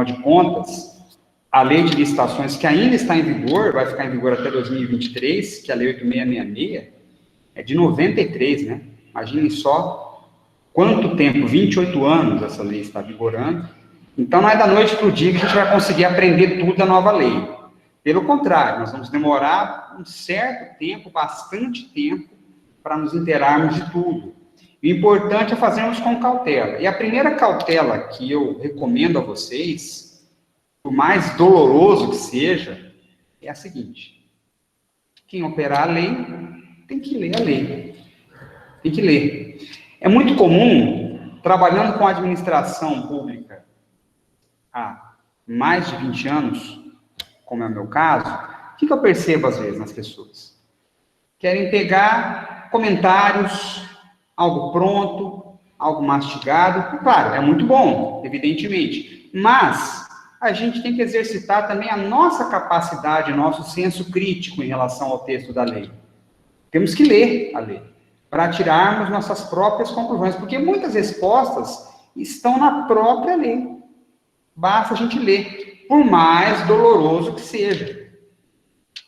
de contas, a lei de licitações, que ainda está em vigor, vai ficar em vigor até 2023, que é a lei 8666, é de 93, né? Imaginem só quanto tempo, 28 anos essa lei está vigorando. Então, não é da noite para o dia que a gente vai conseguir aprender tudo da nova lei. Pelo contrário, nós vamos demorar um certo tempo, bastante tempo, para nos inteirarmos de tudo. O importante é fazermos com cautela. E a primeira cautela que eu recomendo a vocês, por mais doloroso que seja, é a seguinte: quem operar a lei tem que ler a lei. Tem que ler. É muito comum, trabalhando com administração pública há mais de 20 anos, como é o meu caso, o que eu percebo às vezes nas pessoas? Querem pegar comentários, algo pronto, algo mastigado. E, claro, é muito bom, evidentemente, mas a gente tem que exercitar também a nossa capacidade, nosso senso crítico em relação ao texto da lei. Temos que ler a lei, para tirarmos nossas próprias conclusões, porque muitas respostas estão na própria lei. Basta a gente ler, por mais doloroso que seja.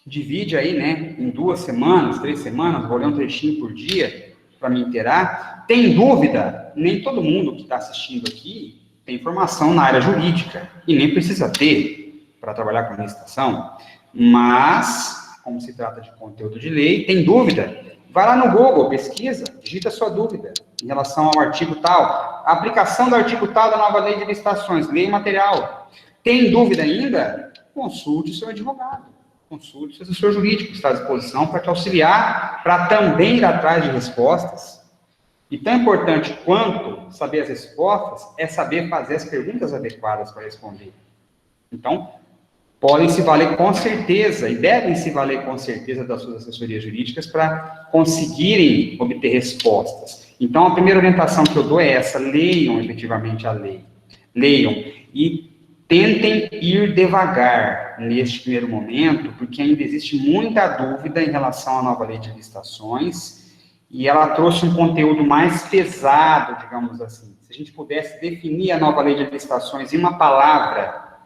Divide aí, né, em 2 semanas, 3 semanas, vou ler um trechinho por dia, para me inteirar. Tem dúvida? Nem todo mundo que está assistindo aqui tem formação na área jurídica, e nem precisa ter para trabalhar com licitação, mas, como se trata de conteúdo de lei, tem dúvida? Vai lá no Google, pesquisa, digita a sua dúvida em relação ao artigo tal, a aplicação do artigo tal da nova lei de licitações, lei material. Tem dúvida ainda? Consulte o seu advogado, consulte o seu assessor jurídico, que está à disposição para te auxiliar, para também ir atrás de respostas. E tão importante quanto saber as respostas é saber fazer as perguntas adequadas para responder. Então, podem se valer com certeza, e devem se valer com certeza das suas assessorias jurídicas para conseguirem obter respostas. Então, a primeira orientação que eu dou é essa: leiam efetivamente a lei. Leiam e tentem ir devagar neste primeiro momento, porque ainda existe muita dúvida em relação à nova lei de licitações, e ela trouxe um conteúdo mais pesado, digamos assim. Se a gente pudesse definir a nova lei de licitações em uma palavra,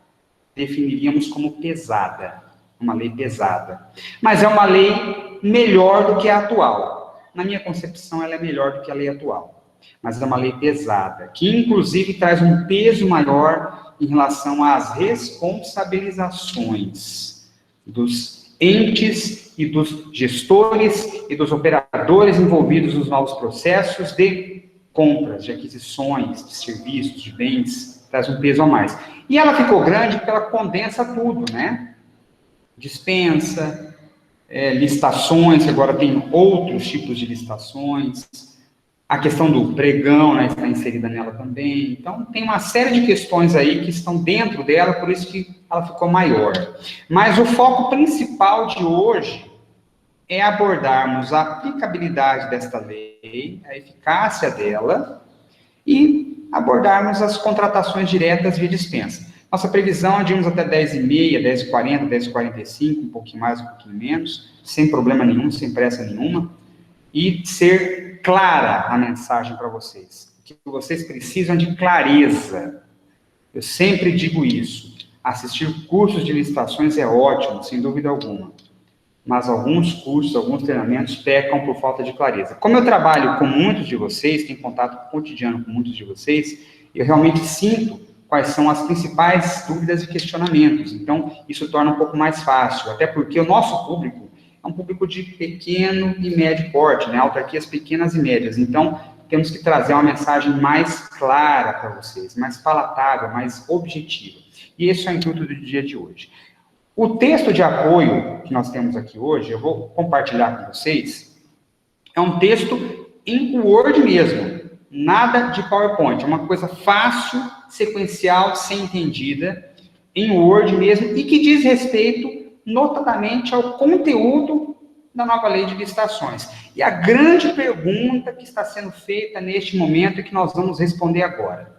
definiríamos como pesada, uma lei pesada. Mas é uma lei melhor do que a atual. Na minha concepção, ela é melhor do que a lei atual. Mas é uma lei pesada, que inclusive traz um peso maior em relação às responsabilizações dos entes e dos gestores e dos operadores envolvidos nos novos processos de compras, de aquisições, de serviços, de bens, traz um peso a mais. E ela ficou grande porque ela condensa tudo, né? Dispensa, licitações, que agora tem outros tipos de licitações, a questão do pregão, né, está inserida nela também. Então, tem uma série de questões aí que estão dentro dela, por isso que ela ficou maior. Mas o foco principal de hoje é abordarmos a aplicabilidade desta lei, a eficácia dela, e abordarmos as contratações diretas via dispensa. Nossa previsão é de irmos até 10h30, 10h40, 10h45, um pouquinho mais, um pouquinho menos, sem problema nenhum, sem pressa nenhuma, e ser clara a mensagem para vocês. Que vocês precisam de clareza. Eu sempre digo isso. Assistir cursos de licitações é ótimo, sem dúvida alguma. Mas alguns cursos, alguns treinamentos pecam por falta de clareza. Como eu trabalho com muitos de vocês, tenho contato cotidiano com muitos de vocês, eu realmente sinto quais são as principais dúvidas e questionamentos. Então, isso torna um pouco mais fácil, até porque o nosso público é um público de pequeno e médio porte, né? Autarquias pequenas e médias. Então, temos que trazer uma mensagem mais clara para vocês, mais palatável, mais objetiva. E esse é o intuito do dia de hoje. O texto de apoio que nós temos aqui hoje, eu vou compartilhar com vocês, é um texto em Word mesmo, nada de PowerPoint, é uma coisa fácil, sequencial, ser entendida, em Word mesmo, e que diz respeito notadamente ao conteúdo da nova lei de licitações. E a grande pergunta que está sendo feita neste momento e que nós vamos responder agora.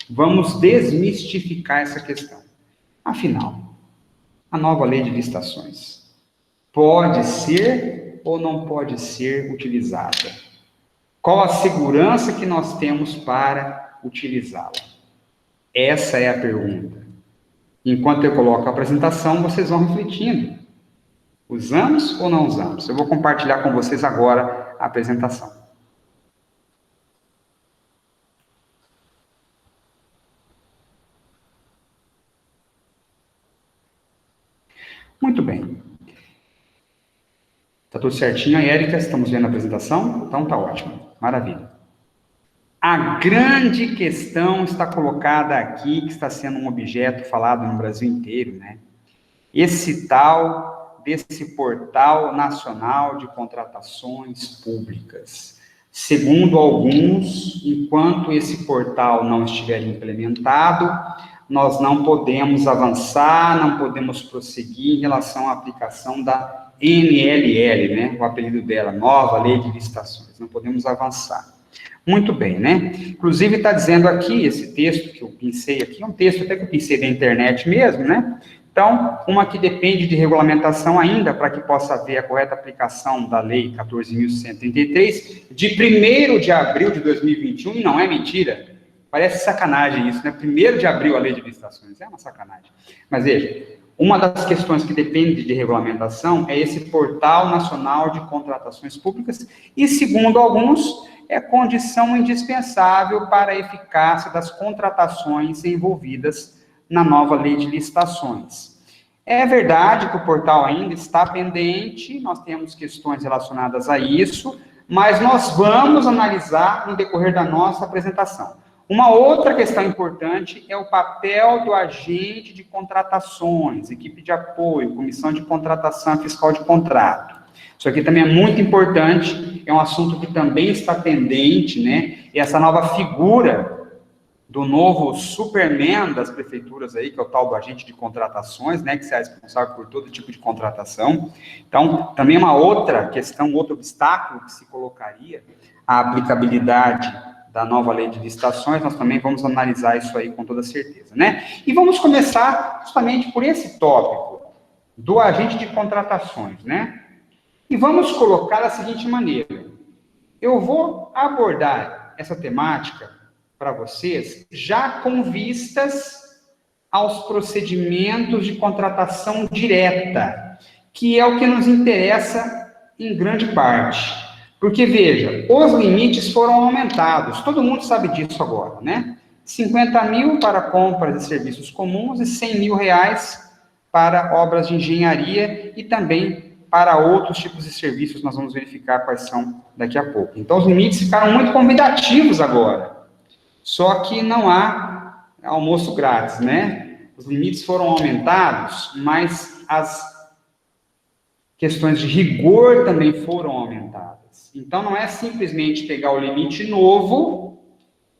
Vamos desmistificar essa questão. Afinal, a nova lei de licitações pode ser ou não pode ser utilizada? Qual a segurança que nós temos para utilizá-la? Essa é a pergunta. Enquanto eu coloco a apresentação, vocês vão refletindo. Usamos ou não usamos? Eu vou compartilhar com vocês agora a apresentação. Muito bem. Tá tudo certinho aí, Érica? Estamos vendo a apresentação? Então tá ótimo. Maravilha. A grande questão está colocada aqui, que está sendo um objeto falado no Brasil inteiro, né? Esse tal desse Portal Nacional de Contratações Públicas. Segundo alguns, enquanto esse portal não estiver implementado, nós não podemos avançar, não podemos prosseguir em relação à aplicação da NLL, né? O apelido dela, Nova Lei de Licitações. Não podemos avançar. Muito bem, né? Inclusive está dizendo aqui, esse texto que eu pensei aqui, é um texto até que eu pensei da internet mesmo, né? Então, uma que depende de regulamentação ainda, para que possa haver a correta aplicação da Lei 14.133, de 1º de abril de 2021, e não é mentira, parece sacanagem isso, né? 1º de abril a Lei de Licitações, é uma sacanagem. Mas veja, uma das questões que depende de regulamentação é esse Portal Nacional de Contratações Públicas, e segundo alguns, é condição indispensável para a eficácia das contratações envolvidas na nova Lei de Licitações. É verdade que o portal ainda está pendente, nós temos questões relacionadas a isso, mas nós vamos analisar no decorrer da nossa apresentação. Uma outra questão importante é o papel do agente de contratações, equipe de apoio, comissão de contratação fiscal de contrato. Isso aqui também é muito importante, é um assunto que também está pendente, né? E essa nova figura do novo Superman das prefeituras aí, que é o tal do agente de contratações, né? Que se é responsável por todo tipo de contratação. Então, também é uma outra questão, outro obstáculo que se colocaria à aplicabilidade da nova lei de licitações. Nós também vamos analisar isso aí com toda certeza, né? E vamos começar justamente por esse tópico do agente de contratações, né? E vamos colocar da seguinte maneira. Eu vou abordar essa temática para vocês já com vistas aos procedimentos de contratação direta, que é o que nos interessa em grande parte. Porque, veja, os limites foram aumentados, todo mundo sabe disso agora, né? 50 mil para compras e serviços comuns e 100 mil reais para obras de engenharia e também para outros tipos de serviços, nós vamos verificar quais são daqui a pouco. Então, os limites ficaram muito convidativos agora, só que não há almoço grátis, né? Os limites foram aumentados, mas as questões de rigor também foram aumentadas. Então, não é simplesmente pegar o limite novo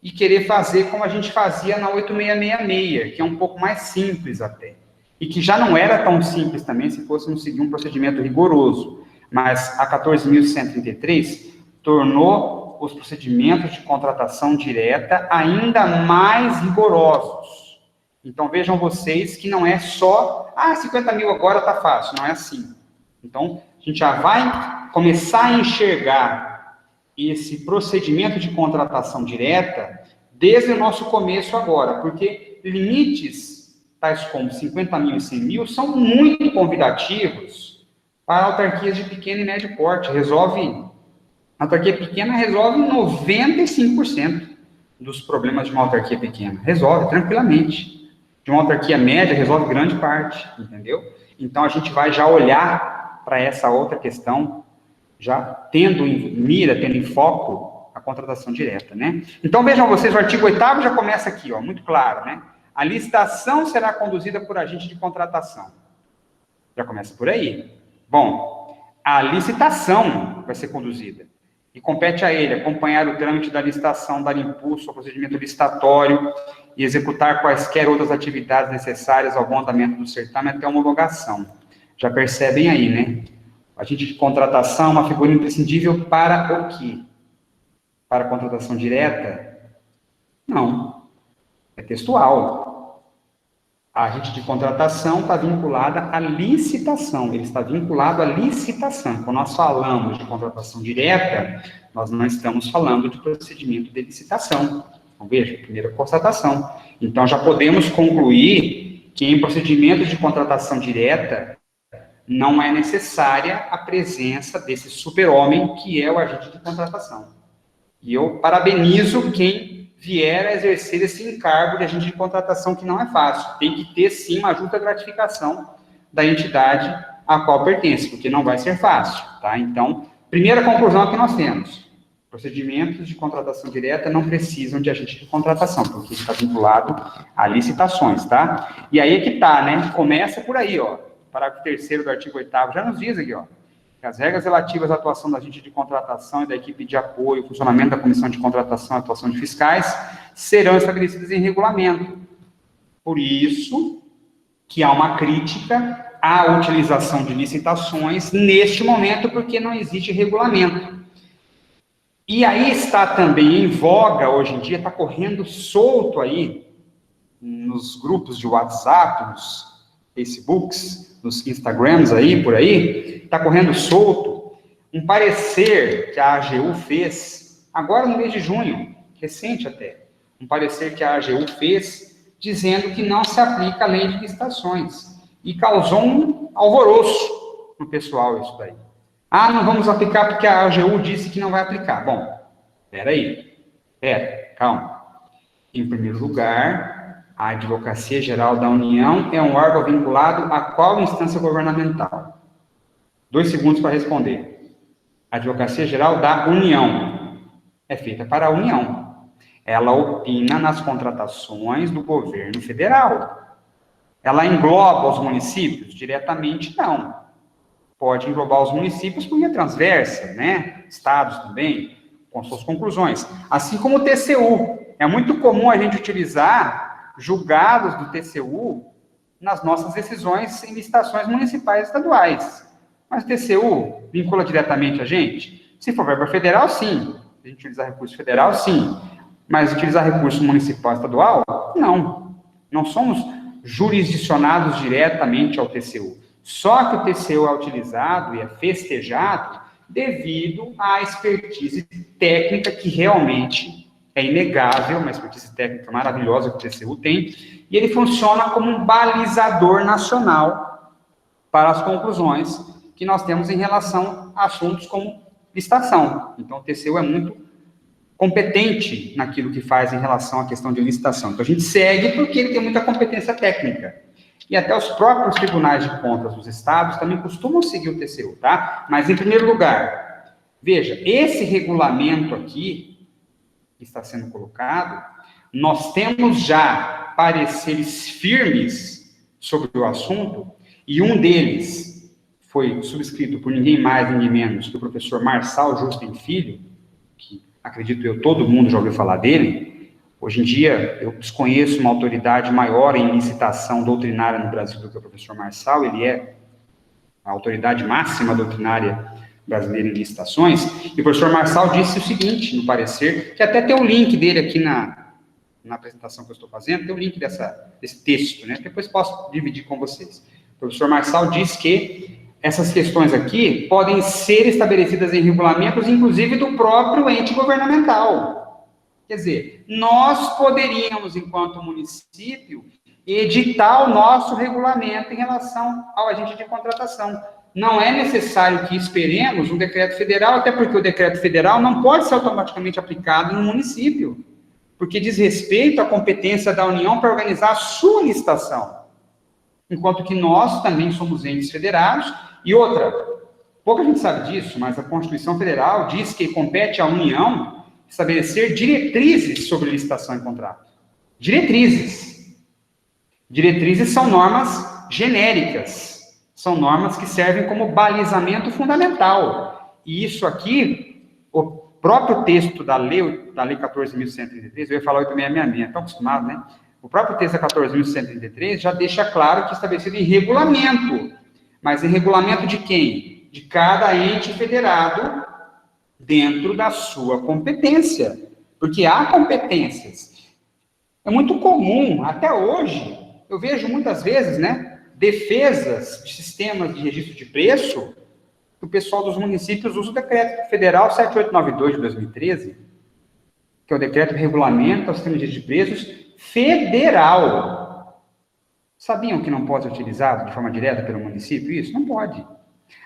e querer fazer como a gente fazia na 8666, que é um pouco mais simples até. E que já não era tão simples também se fôssemos seguir um procedimento rigoroso. Mas a 14.133 tornou os procedimentos de contratação direta ainda mais rigorosos. Então, vejam vocês que não é só, 50 mil agora está fácil, não é assim. Então, a gente já vai começar a enxergar esse procedimento de contratação direta desde o nosso começo agora, porque limites tais como 50 mil e 100 mil, são muito convidativos para autarquias de pequeno e médio porte. A autarquia pequena resolve 95% dos problemas de uma autarquia pequena. Resolve tranquilamente. De uma autarquia média, resolve grande parte, entendeu? Então, a gente vai já olhar para essa outra questão, já tendo em mira, tendo em foco a contratação direta, né? Então, vejam vocês, o artigo 8º já começa aqui, ó, muito claro, né? A licitação será conduzida por agente de contratação. Já começa por aí. Bom, a licitação vai ser conduzida. E compete a ele acompanhar o trâmite da licitação, dar impulso ao procedimento licitatório e executar quaisquer outras atividades necessárias ao bom andamento do certame até a homologação. Já percebem aí, né? O agente de contratação é uma figura imprescindível para o quê? Para a contratação direta? Não. É textual. A agente de contratação está vinculada à licitação. Ele está vinculado à licitação. Quando nós falamos de contratação direta, nós não estamos falando de procedimento de licitação. Então, veja, primeira constatação. Então, já podemos concluir que em procedimentos de contratação direta não é necessária a presença desse super-homem que é o agente de contratação. E eu parabenizo quem vier a exercer esse encargo de agente de contratação, que não é fácil. Tem que ter, sim, uma justa gratificação da entidade a qual pertence, porque não vai ser fácil, tá? Então, primeira conclusão que nós temos: procedimentos de contratação direta não precisam de agente de contratação, porque está vinculado a licitações, tá? E aí é que tá, né? Começa por aí, ó. Parágrafo 3º do artigo 8º já nos diz aqui, ó, que as regras relativas à atuação da agente de contratação e da equipe de apoio, funcionamento da comissão de contratação e atuação de fiscais, serão estabelecidas em regulamento. Por isso que há uma crítica à utilização de licitações neste momento, porque não existe regulamento. E aí está também em voga, hoje em dia, está correndo solto aí, nos grupos de WhatsApp, nos Facebooks, nos Instagrams aí, por aí, está correndo solto um parecer que a AGU fez, agora no mês de junho, recente até, um parecer que a AGU fez, dizendo que não se aplica a lei de licitações, e causou um alvoroço no pessoal isso daí. Ah, não vamos aplicar porque a AGU disse que não vai aplicar. Bom, calma. Em primeiro lugar, a Advocacia Geral da União é um órgão vinculado a qual instância governamental? 2 segundos para responder. A Advocacia Geral da União é feita para a União. Ela opina nas contratações do governo federal. Ela engloba os municípios? Diretamente, não. Pode englobar os municípios por via transversa, né? Estados também, com suas conclusões. Assim como o TCU. É muito comum a gente utilizar julgados do TCU nas nossas decisões em licitações municipais e estaduais. Mas o TCU vincula diretamente a gente? Se for verba federal, sim. Se a gente utilizar recurso federal, sim. Mas utilizar recurso municipal e estadual, não. Não somos jurisdicionados diretamente ao TCU. Só que o TCU é utilizado e é festejado devido à expertise técnica que realmente é inegável, uma expertise técnica maravilhosa que o TCU tem, e ele funciona como um balizador nacional para as conclusões que nós temos em relação a assuntos como licitação. Então, o TCU é muito competente naquilo que faz em relação à questão de licitação. Então, a gente segue porque ele tem muita competência técnica. E até os próprios tribunais de contas dos estados também costumam seguir o TCU, tá? Mas, em primeiro lugar, veja, esse regulamento aqui, que está sendo colocado, nós temos já pareceres firmes sobre o assunto, e um deles foi subscrito por ninguém mais, ninguém menos que o professor Marçal Justem Filho, que, acredito eu, todo mundo já ouviu falar dele. Hoje em dia, eu desconheço uma autoridade maior em licitação doutrinária no Brasil do que o professor Marçal. Ele é a autoridade máxima doutrinária brasileira em licitações. E o professor Marçal disse o seguinte, no parecer, que até tem o link dele aqui na apresentação que eu estou fazendo, tem o link desse texto, né? Depois posso dividir com vocês. O professor Marçal diz que essas questões aqui podem ser estabelecidas em regulamentos, inclusive do próprio ente governamental. Quer dizer, nós poderíamos, enquanto município, editar o nosso regulamento em relação ao agente de contratação. Não é necessário que esperemos um decreto federal, até porque o decreto federal não pode ser automaticamente aplicado no município, porque diz respeito à competência da União para organizar a sua licitação. Enquanto que nós também somos entes federados. E outra, pouca gente sabe disso, mas a Constituição Federal diz que compete à União estabelecer diretrizes sobre licitação e contrato. Diretrizes. Diretrizes são normas genéricas. São normas que servem como balizamento fundamental. E isso aqui, o próprio texto da lei 14.133, eu ia falar 8.666, estão acostumados, né? O próprio texto da 14.133 já deixa claro que é estabelecido em regulamento. Mas em regulamento de quem? De cada ente federado dentro da sua competência. Porque há competências. É muito comum, até hoje, eu vejo muitas vezes, né, defesas de sistemas de registro de preço, que o pessoal dos municípios usa o decreto federal 7892 de 2013, que é o decreto que regulamenta o sistema de registro de preços federal. Sabiam que não pode ser utilizado de forma direta pelo município? Isso não pode.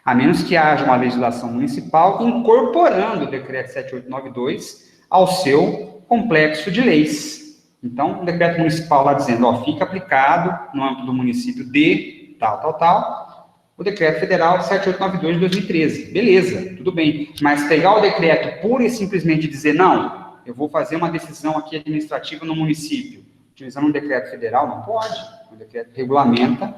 A menos que haja uma legislação municipal incorporando o decreto 7892 ao seu complexo de leis. Então, o decreto municipal lá dizendo, ó, fica aplicado no âmbito do município de tal, o decreto federal 7892 de 2013. Beleza, tudo bem. Mas pegar o decreto pura e simplesmente dizer, não, eu vou fazer uma decisão aqui administrativa no município, utilizando um decreto federal, não pode. O decreto regulamenta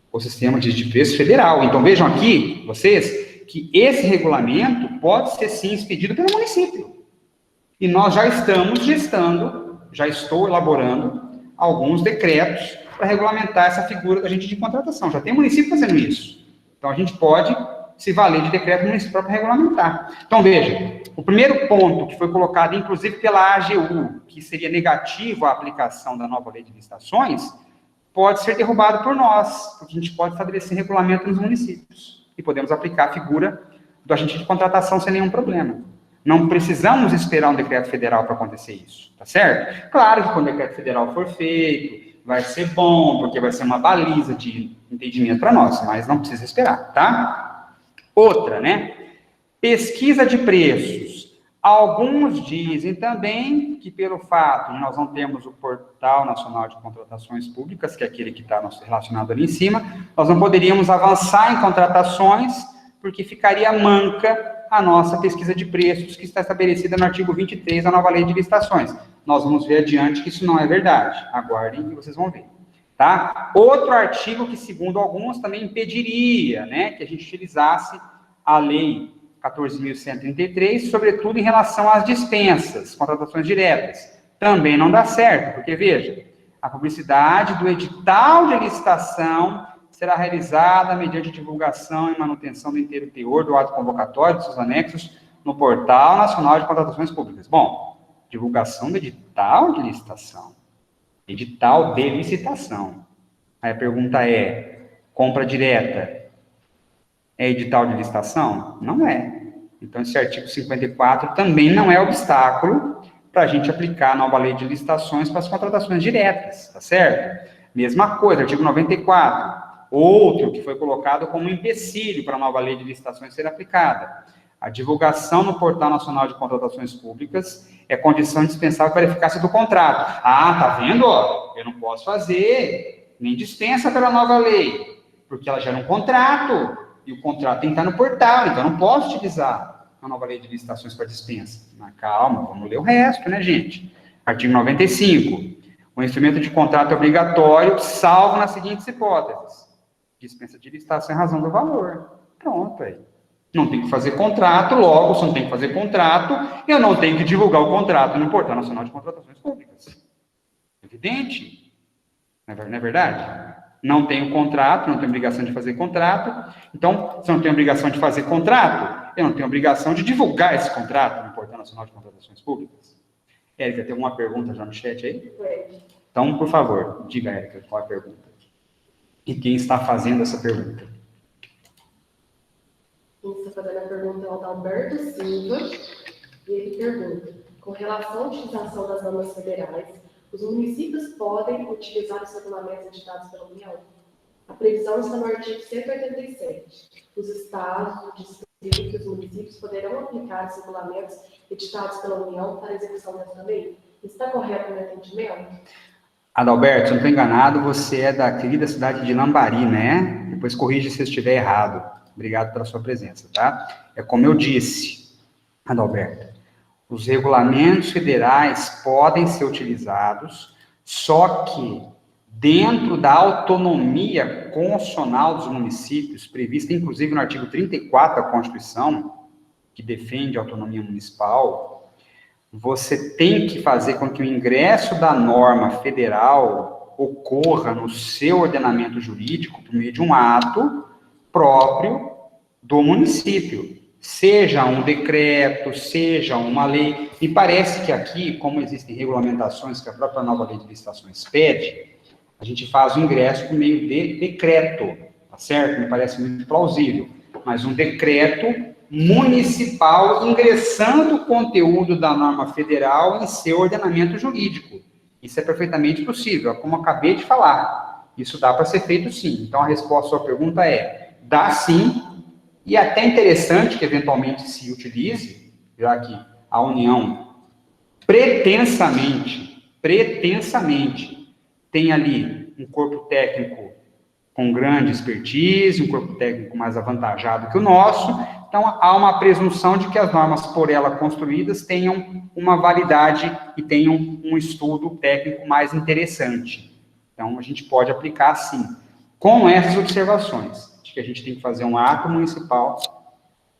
o sistema de preço federal. Então, vejam aqui, vocês, que esse regulamento pode ser, sim, expedido pelo município. E nós já estamos gestando, já estou elaborando alguns decretos para regulamentar essa figura da agente de contratação. Já tem município fazendo isso. Então, a gente pode se valer de decreto municipal para regulamentar. Então, veja, o primeiro ponto que foi colocado, inclusive pela AGU, que seria negativo à aplicação da nova lei de licitações, pode ser derrubado por nós, porque a gente pode estabelecer regulamento nos municípios. E podemos aplicar a figura do agente de contratação sem nenhum problema. Não precisamos esperar um decreto federal para acontecer isso, tá certo? Claro que quando o decreto federal for feito, vai ser bom, porque vai ser uma baliza de entendimento para nós, mas não precisa esperar, tá? Outra, né? Pesquisa de preços. Alguns dizem também que pelo fato de nós não termos o Portal Nacional de Contratações Públicas, que é aquele que está relacionado ali em cima, nós não poderíamos avançar em contratações, porque ficaria manca a nossa pesquisa de preços, que está estabelecida no artigo 23 da nova lei de licitações. Nós vamos ver adiante que isso não é verdade. Aguardem que vocês vão ver. Tá? Outro artigo que, segundo alguns, também impediria, né, que a gente utilizasse a lei 14.133, sobretudo em relação às dispensas, contratações diretas. Também não dá certo, porque, veja, a publicidade do edital de licitação será realizada mediante divulgação e manutenção do inteiro teor do ato convocatório de seus anexos no Portal Nacional de Contratações Públicas. Bom, divulgação do edital de licitação. Edital de licitação. Aí a pergunta é, compra direta é edital de licitação? Não é. Então, esse artigo 54 também não é obstáculo para a gente aplicar a nova lei de licitações para as contratações diretas, tá certo? Mesma coisa, artigo 94. Outro que foi colocado como empecilho para a nova lei de licitações ser aplicada. A divulgação no Portal Nacional de Contratações Públicas é condição indispensável para a eficácia do contrato. Ah, tá vendo? Ó, eu não posso fazer nem dispensa pela nova lei, porque ela gera um contrato, e o contrato tem que estar no portal, então eu não posso utilizar a nova lei de licitações para dispensa. Mas calma, vamos ler o resto, né, gente? Artigo 95. O instrumento de contrato é obrigatório, salvo nas seguintes hipóteses. Dispensa de licitação em razão do valor. Pronto, aí. Não tem que fazer contrato, logo, se não tem que fazer contrato, eu não tenho que divulgar o contrato no Portal Nacional de Contratações Públicas. Evidente? Não é verdade? Não tenho contrato, não tenho obrigação de fazer contrato. Então, se eu não tenho obrigação de fazer contrato, eu não tenho obrigação de divulgar esse contrato no Portal Nacional de Contratações Públicas. Érica, tem alguma pergunta já no chat aí? Então, por favor, diga, Érica, qual é a pergunta? E quem está fazendo essa pergunta? Quem está fazendo a pergunta é o Adalberto Silva, e ele pergunta, com relação à utilização das normas federais, os municípios podem utilizar os regulamentos editados pela União? A previsão está no artigo 187. Os estados, os distritos e os municípios poderão aplicar os regulamentos editados pela União para a execução dessa lei? Está correto o meu entendimento? Adalberto, se eu não estou enganado, você é da querida cidade de Lambari, né? Depois corrige se eu estiver errado. Obrigado pela sua presença, tá? É como eu disse, Adalberto, os regulamentos federais podem ser utilizados, só que dentro da autonomia constitucional dos municípios, prevista inclusive no artigo 34 da Constituição, que defende a autonomia municipal, você tem que fazer com que o ingresso da norma federal ocorra no seu ordenamento jurídico por meio de um ato próprio do município. Seja um decreto, seja uma lei. Me parece que aqui, como existem regulamentações que a própria nova lei de licitações pede, a gente faz o ingresso por meio de decreto, tá certo? Me parece muito plausível. Mas um decreto municipal ingressando o conteúdo da norma federal em seu ordenamento jurídico. Isso é perfeitamente possível, como eu acabei de falar. Isso dá para ser feito sim. Então, a resposta à sua pergunta é, dá sim, e é até interessante que eventualmente se utilize, já que a União pretensamente, tem ali um corpo técnico com grande expertise, um corpo técnico mais avantajado que o nosso, então há uma presunção de que as normas por ela construídas tenham uma validade e tenham um estudo técnico mais interessante. Então, a gente pode aplicar sim, com essas observações, de que a gente tem que fazer um ato municipal,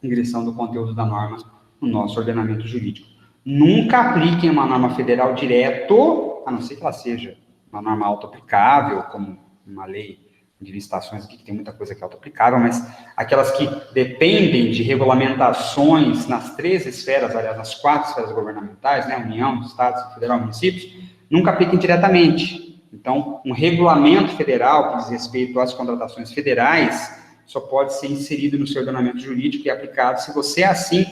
ingressão do conteúdo da norma no nosso ordenamento jurídico. Nunca apliquem uma norma federal direto, a não ser que ela seja uma norma auto-aplicável, como uma lei de licitações aqui, que tem muita coisa que é auto-aplicável, mas aquelas que dependem de regulamentações nas 3 esferas, aliás, nas 4 esferas governamentais, né, União, Estados, Federal, Municípios, nunca apliquem diretamente. Então, um regulamento federal que diz respeito às contratações federais só pode ser inserido no seu ordenamento jurídico e aplicado se você assim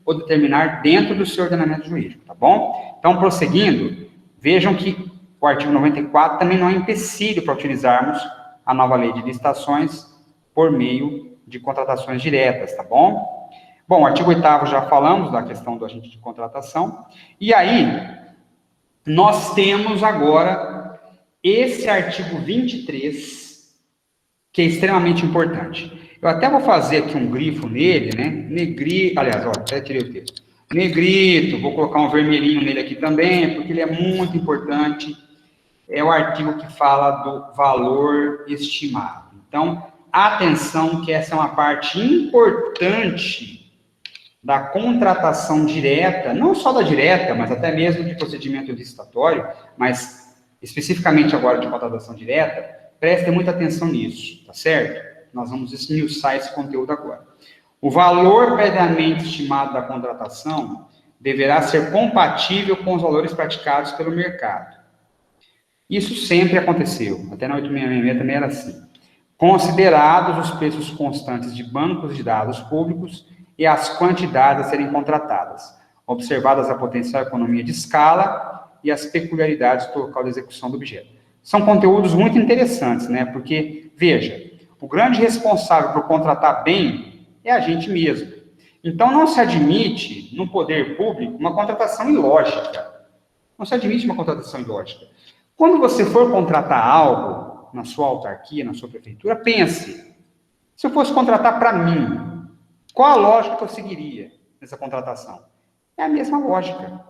o determinar dentro do seu ordenamento jurídico, tá bom? Então, prosseguindo, vejam que o artigo 94 também não é empecilho para utilizarmos a nova lei de licitações por meio de contratações diretas, tá bom? Bom, o artigo 8º já falamos da questão do agente de contratação, e aí nós temos agora esse artigo 23, que é extremamente importante. Eu até vou fazer aqui um grifo nele, né? Negrito, aliás, ó, até tirei o texto. Negrito, vou colocar um vermelhinho nele aqui também, porque ele é muito importante. É o artigo que fala do valor estimado. Então, atenção que essa é uma parte importante da contratação direta, não só da direta, mas até mesmo de procedimento licitatório, mas especificamente agora de contratação direta, prestem muita atenção nisso, tá certo? Nós vamos esmiuçar esse conteúdo agora. O valor previamente estimado da contratação deverá ser compatível com os valores praticados pelo mercado. Isso sempre aconteceu, até na 8666 também era assim. Considerados os preços constantes de bancos de dados públicos e as quantidades a serem contratadas, observadas a potencial economia de escala e as peculiaridades do local de execução do objeto. São conteúdos muito interessantes, né? Porque, veja, o grande responsável por contratar bem é a gente mesmo. Então, não se admite, no poder público, uma contratação ilógica. Não se admite uma contratação ilógica. Quando você for contratar algo na sua autarquia, na sua prefeitura, pense, se eu fosse contratar para mim, qual a lógica que eu seguiria nessa contratação? É a mesma lógica.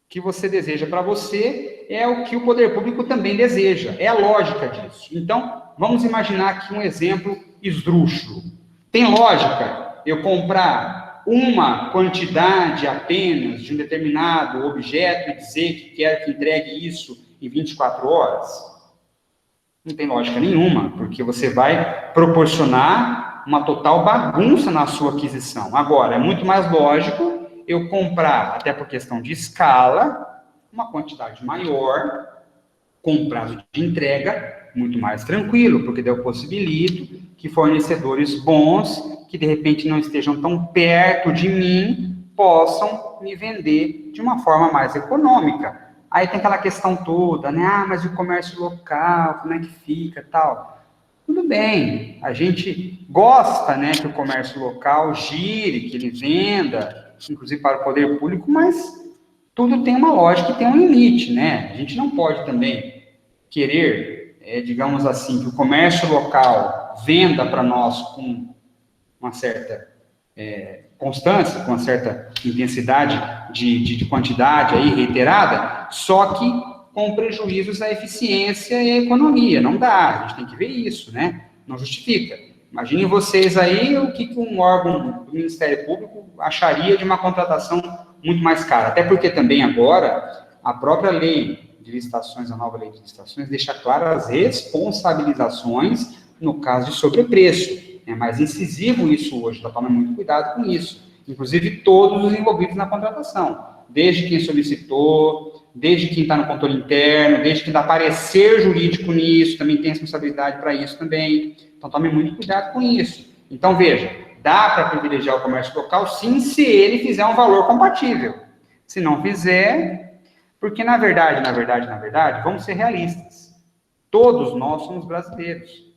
O que você deseja para você é o que o poder público também deseja. É a lógica disso. Então, vamos imaginar aqui um exemplo esdrúxulo. Tem lógica eu comprar uma quantidade apenas de um determinado objeto e dizer que quero que entregue isso em 24 horas? Não tem lógica nenhuma, porque você vai proporcionar uma total bagunça na sua aquisição. Agora, é muito mais lógico eu comprar, até por questão de escala, uma quantidade maior, com prazo de entrega muito mais tranquilo, porque daí eu possibilito que fornecedores bons, que de repente não estejam tão perto de mim, possam me vender de uma forma mais econômica. Aí tem aquela questão toda, né? Ah, mas o comércio local, como é que fica, tal. Tudo bem, a gente gosta, né, que o comércio local gire, que ele venda, inclusive para o poder público, mas tudo tem uma lógica e tem um limite, né? A gente não pode também querer, digamos assim, que o comércio local venda para nós com uma certa constância, com uma certa intensidade de quantidade aí reiterada, só que com prejuízos à eficiência e à economia. Não dá, a gente tem que ver isso, né? Não justifica. Imaginem vocês aí o que um órgão do Ministério Público acharia de uma contratação muito mais cara. Até porque também agora a própria lei de licitações, a nova lei de licitações, deixa claras as responsabilizações no caso de sobrepreço. É mais incisivo isso hoje, então tome muito cuidado com isso. Inclusive todos os envolvidos na contratação, desde quem solicitou, desde quem está no controle interno, desde quem dá parecer jurídico nisso, também tem responsabilidade para isso também. Então tome muito cuidado com isso. Então veja, dá para privilegiar o comércio local, sim, se ele fizer um valor compatível. Se não fizer, porque na verdade, vamos ser realistas. Todos nós somos brasileiros.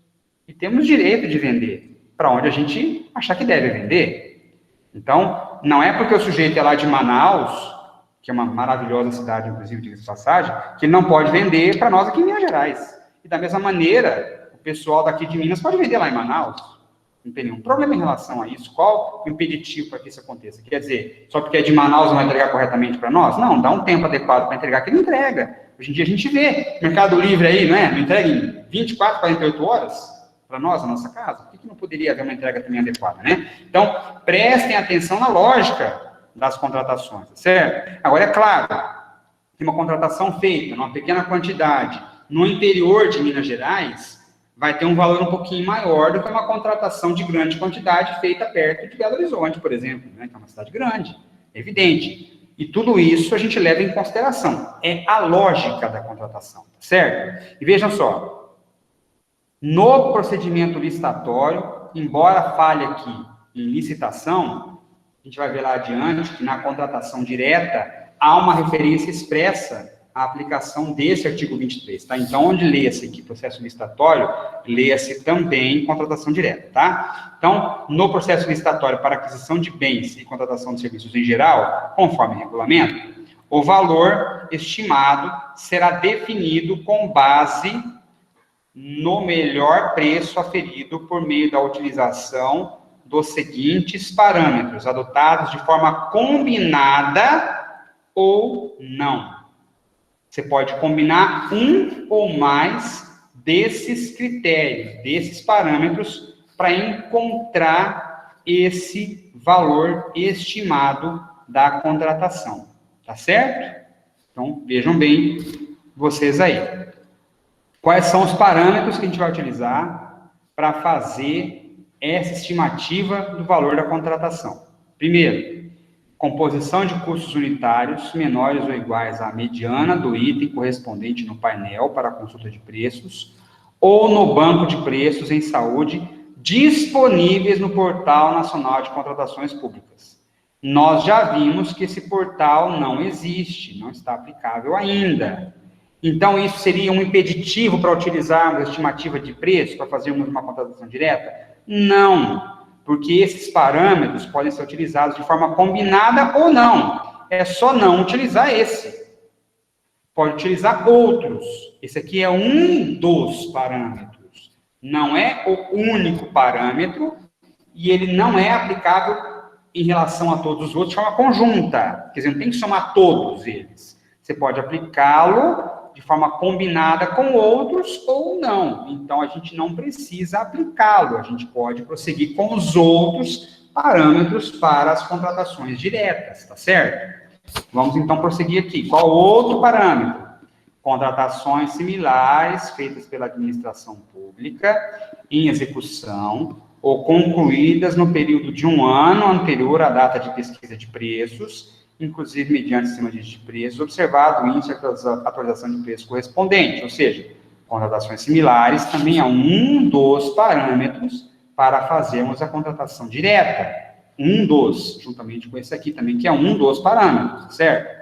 E temos direito de vender para onde a gente achar que deve vender. Então, não é porque o sujeito é lá de Manaus, que é uma maravilhosa cidade, inclusive, de passagem, que ele não pode vender para nós aqui em Minas Gerais. E da mesma maneira, o pessoal daqui de Minas pode vender lá em Manaus. Não tem nenhum problema em relação a isso. Qual o impeditivo para que isso aconteça? Quer dizer, só porque é de Manaus não vai entregar corretamente para nós? Não, dá um tempo adequado para entregar, que ele entrega. Hoje em dia a gente vê Mercado Livre aí, não é? Não entrega em 24, 48 horas para nós, na nossa casa? Por que não poderia haver uma entrega também adequada, né? Então, prestem atenção na lógica das contratações, certo? Agora, é claro, que uma contratação feita numa pequena quantidade no interior de Minas Gerais vai ter um valor um pouquinho maior do que uma contratação de grande quantidade feita perto de Belo Horizonte, por exemplo, né, que é uma cidade grande, é evidente. E tudo isso a gente leva em consideração. É a lógica da contratação, certo? E vejam só, no procedimento licitatório, embora fale aqui em licitação, a gente vai ver lá adiante que na contratação direta há uma referência expressa a aplicação desse artigo 23, tá? Então, onde leia-se aqui processo licitatório, leia-se também contratação direta, tá? Então, no processo licitatório para aquisição de bens e contratação de serviços em geral, conforme regulamento, o valor estimado será definido com base no melhor preço aferido por meio da utilização dos seguintes parâmetros, adotados de forma combinada ou não. Você pode combinar um ou mais desses critérios, desses parâmetros, para encontrar esse valor estimado da contratação. Tá certo? Então, vejam bem vocês aí. Quais são os parâmetros que a gente vai utilizar para fazer essa estimativa do valor da contratação? Primeiro, composição de custos unitários menores ou iguais à mediana do item correspondente no painel para a consulta de preços ou no banco de preços em saúde disponíveis no Portal Nacional de Contratações Públicas. Nós já vimos que esse portal não existe, não está aplicável ainda. Então, isso seria um impeditivo para utilizarmos a estimativa de preço, para fazermos uma contratação direta? Não, porque esses parâmetros podem ser utilizados de forma combinada ou não. É só não utilizar esse. Pode utilizar outros. Esse aqui é um dos parâmetros. Não é o único parâmetro e ele não é aplicável em relação a todos os outros de forma conjunta. Quer dizer, não tem que somar todos eles. Você pode aplicá-lo de forma combinada com outros ou não. Então, a gente não precisa aplicá-lo. A gente pode prosseguir com os outros parâmetros para as contratações diretas, tá certo? Vamos, então, prosseguir aqui. Qual outro parâmetro? Contratações similares feitas pela administração pública em execução ou concluídas no período de um ano anterior à data de pesquisa de preços, inclusive mediante cima de preços, observado o índice de atualização de preço correspondente, ou seja, contratações similares também é um dos parâmetros para fazermos a contratação direta. Um dos, juntamente com esse aqui também, que é um dos parâmetros, certo?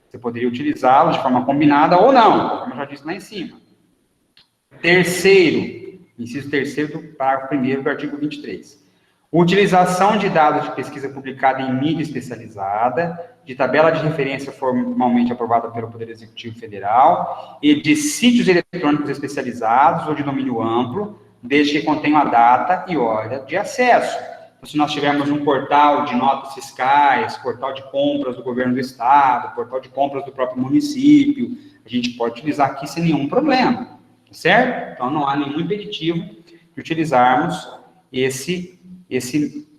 Você poderia utilizá-lo de forma combinada ou não, como eu já disse lá em cima. Terceiro, inciso terceiro do parágrafo 1º do artigo 23. Utilização de dados de pesquisa publicada em mídia especializada, de tabela de referência formalmente aprovada pelo Poder Executivo Federal e de sítios eletrônicos especializados ou de domínio amplo, desde que contenham a data e hora de acesso. Então, se nós tivermos um portal de notas fiscais, portal de compras do governo do estado, portal de compras do próprio município, a gente pode utilizar aqui sem nenhum problema, certo? Então, não há nenhum impeditivo de utilizarmos esse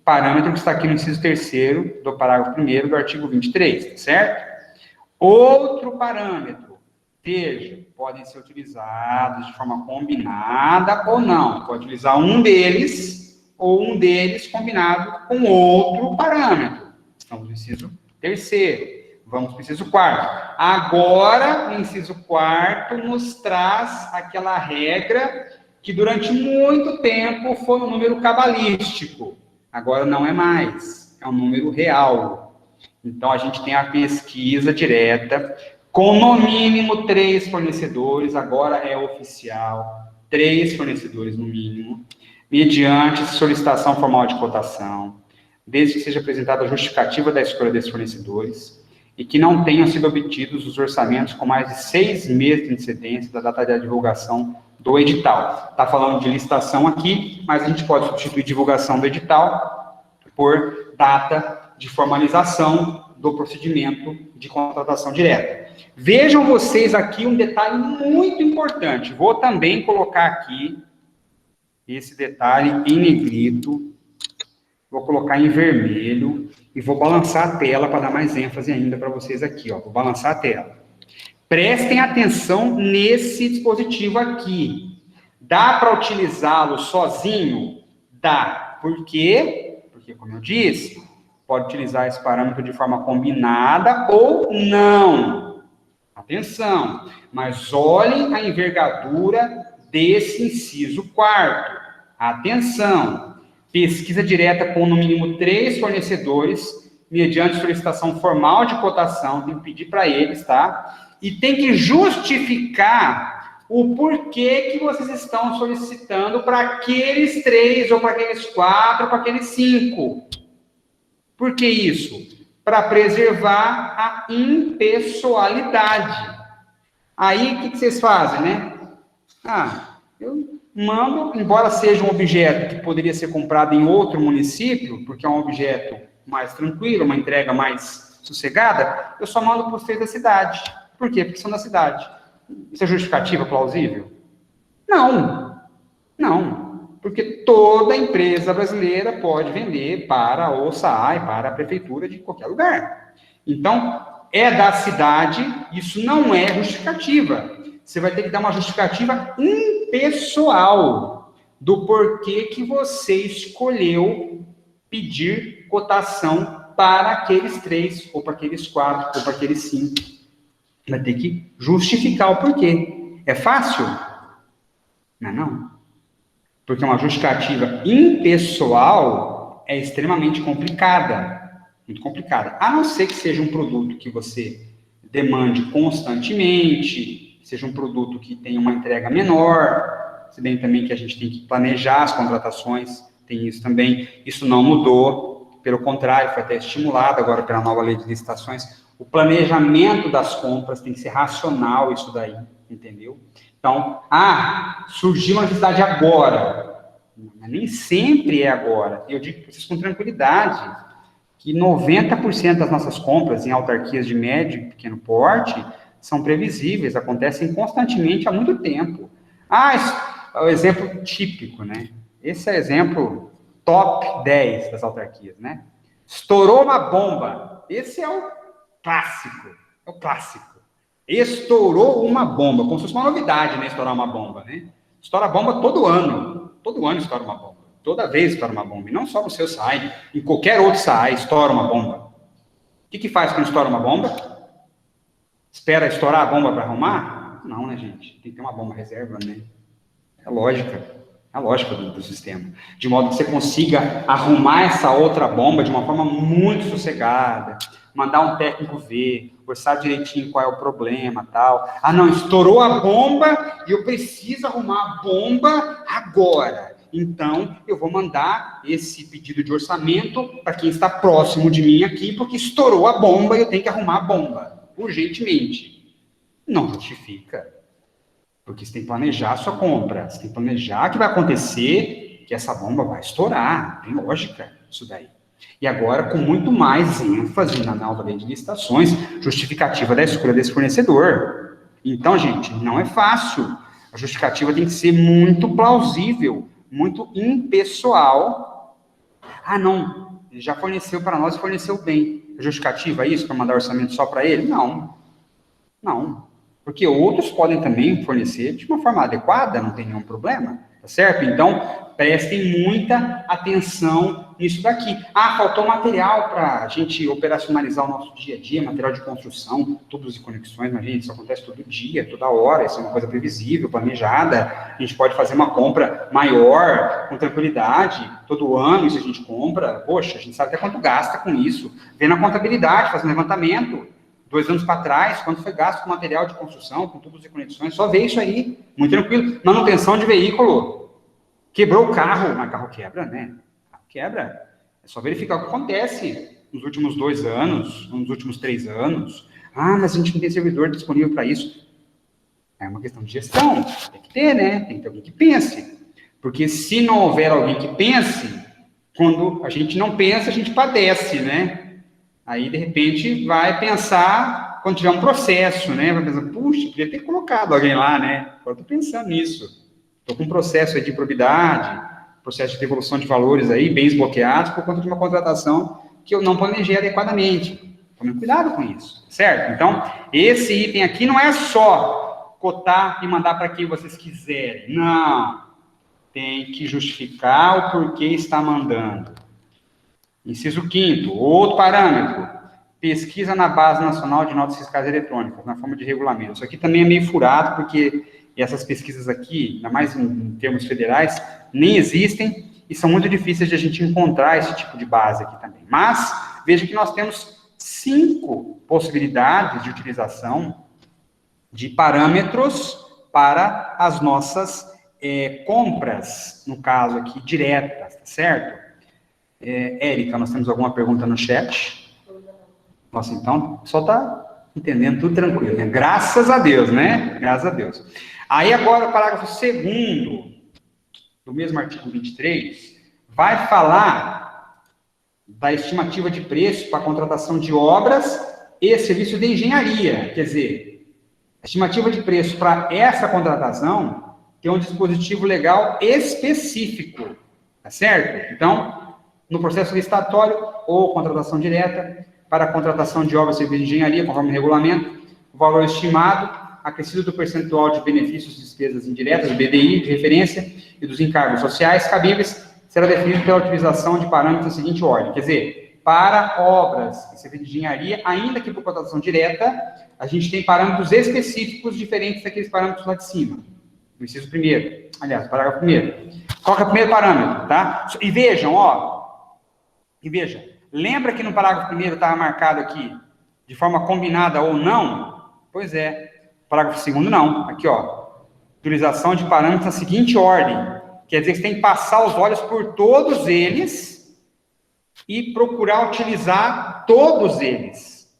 parâmetro que está aqui no inciso 3º do parágrafo 1º do artigo 23, certo? Outro parâmetro, veja, podem ser utilizados de forma combinada ou não. Pode utilizar um deles ou um deles combinado com outro parâmetro. Estamos no inciso 3º. Vamos para o inciso 4º. Agora, o inciso 4º nos traz aquela regra que durante muito tempo foi um número cabalístico. Agora não é mais, é um número real. Então, a gente tem a pesquisa direta com no mínimo 3 fornecedores, agora é oficial, 3 fornecedores no mínimo, mediante solicitação formal de cotação, desde que seja apresentada a justificativa da escolha desses fornecedores e que não tenham sido obtidos os orçamentos com mais de 6 meses de antecedência da data da divulgação do edital. Está falando de licitação aqui, mas a gente pode substituir divulgação do edital por data de formalização do procedimento de contratação direta. Vejam vocês aqui um detalhe muito importante. Vou também colocar aqui esse detalhe em negrito, vou colocar em vermelho e vou balançar a tela para dar mais ênfase ainda para vocês aqui, ó. Vou balançar a tela. Prestem atenção nesse dispositivo aqui. Dá para utilizá-lo sozinho? Dá. Por quê? Porque, como eu disse, pode utilizar esse parâmetro de forma combinada ou não. Atenção. Mas olhem a envergadura desse inciso 4º. Atenção. Pesquisa direta com no mínimo 3 fornecedores, mediante solicitação formal de cotação, tem que pedir para eles, tá? E tem que justificar o porquê que vocês estão solicitando para aqueles 3, ou para aqueles 4, ou para aqueles 5. Por que isso? Para preservar a impessoalidade. Aí, o que vocês fazem, né? Eu mando, embora seja um objeto que poderia ser comprado em outro município, porque é um objeto mais tranquilo, uma entrega mais sossegada, eu só mando para os 3 da cidade. Por quê? Porque são da cidade. Isso é justificativa plausível? Não. Não. Porque toda empresa brasileira pode vender para o SAAI, para a prefeitura de qualquer lugar. Então, é da cidade, isso não é justificativa. Você vai ter que dar uma justificativa impessoal do porquê que você escolheu pedir cotação para aqueles 3, ou para aqueles 4, ou para aqueles 5. Vai ter que justificar o porquê. É fácil? Não. Porque uma justificativa impessoal é extremamente complicada. Muito complicada. A não ser que seja um produto que você demande constantemente, seja um produto que tenha uma entrega menor, se bem também que a gente tem que planejar as contratações, tem isso também. Isso não mudou, pelo contrário, foi até estimulado agora pela nova lei de licitações. O planejamento das compras tem que ser racional, isso daí, entendeu? Então, surgiu uma necessidade agora. Nem sempre é agora. Eu digo para vocês com tranquilidade que 90% das nossas compras em autarquias de médio e pequeno porte são previsíveis, acontecem constantemente há muito tempo. Esse é o exemplo típico, né? Esse é o exemplo top 10 das autarquias, né? Estourou uma bomba. Esse é o clássico. É o clássico. Estourou uma bomba, como se fosse uma novidade, né? Estourar uma bomba, né? Estoura bomba todo ano. Todo ano estoura uma bomba. Toda vez estoura uma bomba. E não só no seu SAAI, em qualquer outro SAAI estoura uma bomba. O que faz quando estoura uma bomba? Espera estourar a bomba para arrumar? Não, né, gente? Tem que ter uma bomba reserva, né? É a lógica do sistema. De modo que você consiga arrumar essa outra bomba de uma forma muito sossegada, mandar um técnico ver, orçar direitinho qual é o problema, tal. Não, estourou a bomba e eu preciso arrumar a bomba agora. Então, eu vou mandar esse pedido de orçamento para quem está próximo de mim aqui, porque estourou a bomba e eu tenho que arrumar a bomba, urgentemente. Não justifica. Porque você tem que planejar a sua compra, você tem que planejar o que vai acontecer, que essa bomba vai estourar. Tem lógica isso daí. E agora, com muito mais ênfase na nova lei de licitações, justificativa da escolha desse fornecedor. Então, gente, não é fácil. A justificativa tem que ser muito plausível, muito impessoal. Não, ele já forneceu para nós e forneceu bem. A justificativa é isso, para mandar orçamento só para ele? Não. Porque outros podem também fornecer de uma forma adequada, não tem nenhum problema, tá certo? Então, prestem muita atenção nisso daqui. Faltou material para a gente operacionalizar o nosso dia a dia, material de construção, tubos e conexões, mas, gente, isso acontece todo dia, toda hora, isso é uma coisa previsível, planejada, a gente pode fazer uma compra maior, com tranquilidade, todo ano isso a gente compra, poxa, a gente sabe até quanto gasta com isso, vê na contabilidade, faz um levantamento, 2 anos para trás, quanto foi gasto com material de construção, com tubos e conexões, só vê isso aí, muito tranquilo. Manutenção de veículo, quebrou o carro, mas carro quebra, né? Carro quebra. É só verificar o que acontece nos últimos 2 anos, nos últimos 3 anos. Ah, mas a gente não tem servidor disponível para isso. É uma questão de gestão, tem que ter, né? Tem que ter alguém que pense. Porque se não houver alguém que pense, quando a gente não pensa, a gente padece, né? Aí, de repente, vai pensar quando tiver um processo, né? Vai pensar, puxa, podia ter colocado alguém lá, né? Agora estou pensando nisso. Estou com um processo aí de improbidade, processo de devolução de valores aí, bens bloqueados, por conta de uma contratação que eu não planejei adequadamente. Tomem cuidado com isso, certo? Então, esse item aqui não é só cotar e mandar para quem vocês quiserem. Não. Tem que justificar o porquê está mandando. Inciso 5º, outro parâmetro. Pesquisa na Base Nacional de Notas Fiscais Eletrônicas, na forma de regulamento. Isso aqui também é meio furado, porque essas pesquisas aqui, ainda mais em termos federais, nem existem e são muito difíceis de a gente encontrar esse tipo de base aqui também. Mas, veja que nós temos 5 possibilidades de utilização de parâmetros para as nossas compras, no caso aqui, diretas, tá certo? Érica, nós temos alguma pergunta no chat? Nossa, então, o pessoal está entendendo tudo tranquilo, né? Graças a Deus, né? Graças a Deus. Aí agora o parágrafo 2º do mesmo artigo 23 vai falar da estimativa de preço para a contratação de obras e serviços de engenharia. Quer dizer, a estimativa de preço para essa contratação tem um dispositivo legal específico, tá certo? Então, no processo licitatório ou contratação direta, para a contratação de obras e serviços de engenharia, conforme o regulamento, o valor estimado, acrescido do percentual de benefícios e despesas indiretas, o BDI, de referência, e dos encargos sociais cabíveis, será definido pela utilização de parâmetros da seguinte ordem. Quer dizer, para obras e serviços de engenharia, ainda que por contratação direta, a gente tem parâmetros específicos diferentes daqueles parâmetros lá de cima. No inciso 1º, aliás, parágrafo 1º. Qual que é o primeiro parâmetro, tá? E vejam, lembra que no parágrafo 1º estava marcado aqui, de forma combinada ou não? Pois é. Parágrafo 2º não. Aqui, utilização de parâmetros na seguinte ordem. Quer dizer que você tem que passar os olhos por todos eles e procurar utilizar todos eles.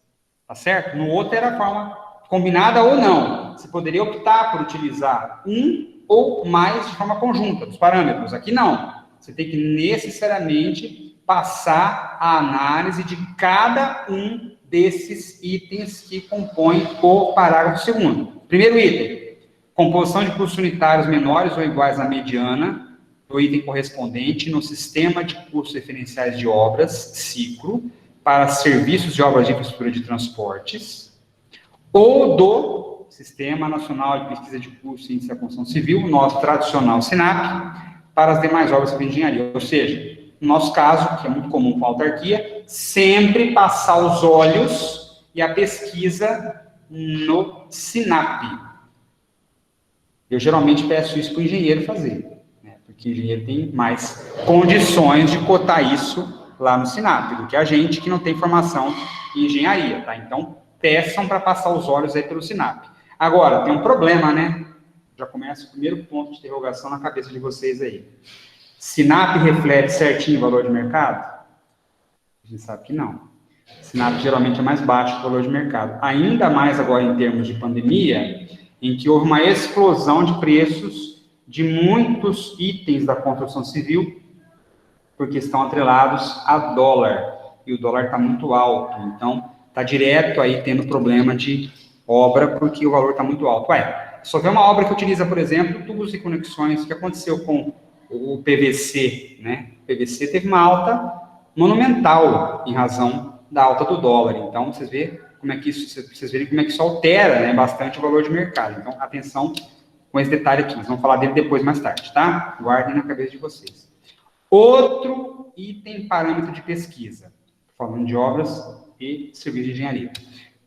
Tá certo? No outro era a forma combinada ou não. Você poderia optar por utilizar um ou mais de forma conjunta, dos parâmetros. Aqui não. Você tem que necessariamente passar a análise de cada um desses itens que compõem o parágrafo 2º. Primeiro item, composição de custos unitários menores ou iguais à mediana do item correspondente no sistema de custos referenciais de obras, ciclo, para serviços de obras de infraestrutura de transportes, ou do Sistema Nacional de Pesquisa de Custos e Índice da Construção Civil, nosso tradicional SINAP, para as demais obras de engenharia. Ou seja, no nosso caso, que é muito comum com a autarquia, sempre passar os olhos e a pesquisa no SINAP. Eu geralmente peço isso para o engenheiro fazer, né? Porque o engenheiro tem mais condições de cotar isso lá no SINAP do que a gente que não tem formação em engenharia, tá? Então, peçam para passar os olhos aí pelo SINAP. Agora, tem um problema, né? Já começa o primeiro ponto de interrogação na cabeça de vocês aí. SINAP reflete certinho o valor de mercado? A gente sabe que não. SINAP geralmente é mais baixo que o valor de mercado. Ainda mais agora em termos de pandemia, em que houve uma explosão de preços de muitos itens da construção civil, porque estão atrelados a dólar. E o dólar está muito alto. Então, está direto aí tendo problema de obra, porque o valor está muito alto. Só vê uma obra que utiliza, por exemplo, tubos e conexões. O que aconteceu com o PVC, né? O PVC teve uma alta monumental em razão da alta do dólar. Então, vocês verem como é que isso altera, né, bastante o valor de mercado. Então, atenção com esse detalhe aqui. Nós vamos falar dele depois, mais tarde, tá? Guardem na cabeça de vocês. Outro item parâmetro de pesquisa. Falando de obras e serviços de engenharia.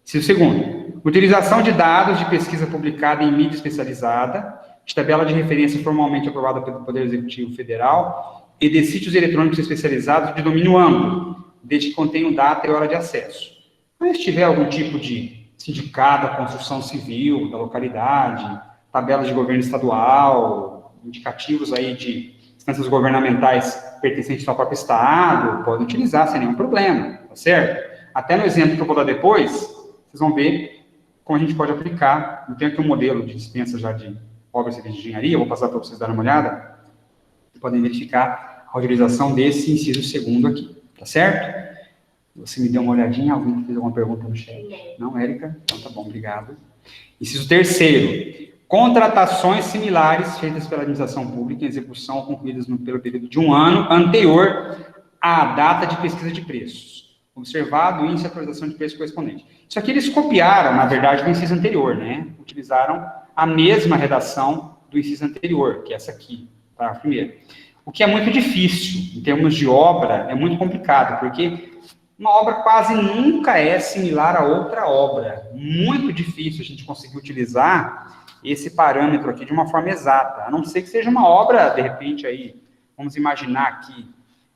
Segundo, utilização de dados de pesquisa publicada em mídia especializada, de tabela de referência formalmente aprovada pelo Poder Executivo Federal e de sítios eletrônicos especializados de domínio amplo, desde que contenham data e hora de acesso. Mas se tiver algum tipo de sindicato da construção civil da localidade, tabela de governo estadual, indicativos aí de instâncias governamentais pertencentes ao próprio Estado, podem utilizar sem nenhum problema, tá certo? Até no exemplo que eu vou dar depois, vocês vão ver como a gente pode aplicar. Eu tenho aqui um modelo de dispensa já de obras de engenharia, vou passar para vocês darem uma olhada. Vocês podem verificar a utilização desse inciso segundo aqui, tá certo? Você me deu uma olhadinha, alguém fez alguma pergunta no chat? Não, Érica? Então tá bom, obrigado. Inciso terceiro, contratações similares feitas pela administração pública em execução ou concluídas pelo período de um ano anterior à data de pesquisa de preços, observado o índice de atualização de preço correspondente. Isso aqui eles copiaram, na verdade, do inciso anterior, né? Utilizaram a mesma redação do inciso anterior, que é essa aqui, parágrafo primeiro. O que é muito difícil, em termos de obra, é muito complicado, porque uma obra quase nunca é similar a outra obra. Muito difícil a gente conseguir utilizar esse parâmetro aqui de uma forma exata, a não ser que seja uma obra, de repente, aí, vamos imaginar aqui,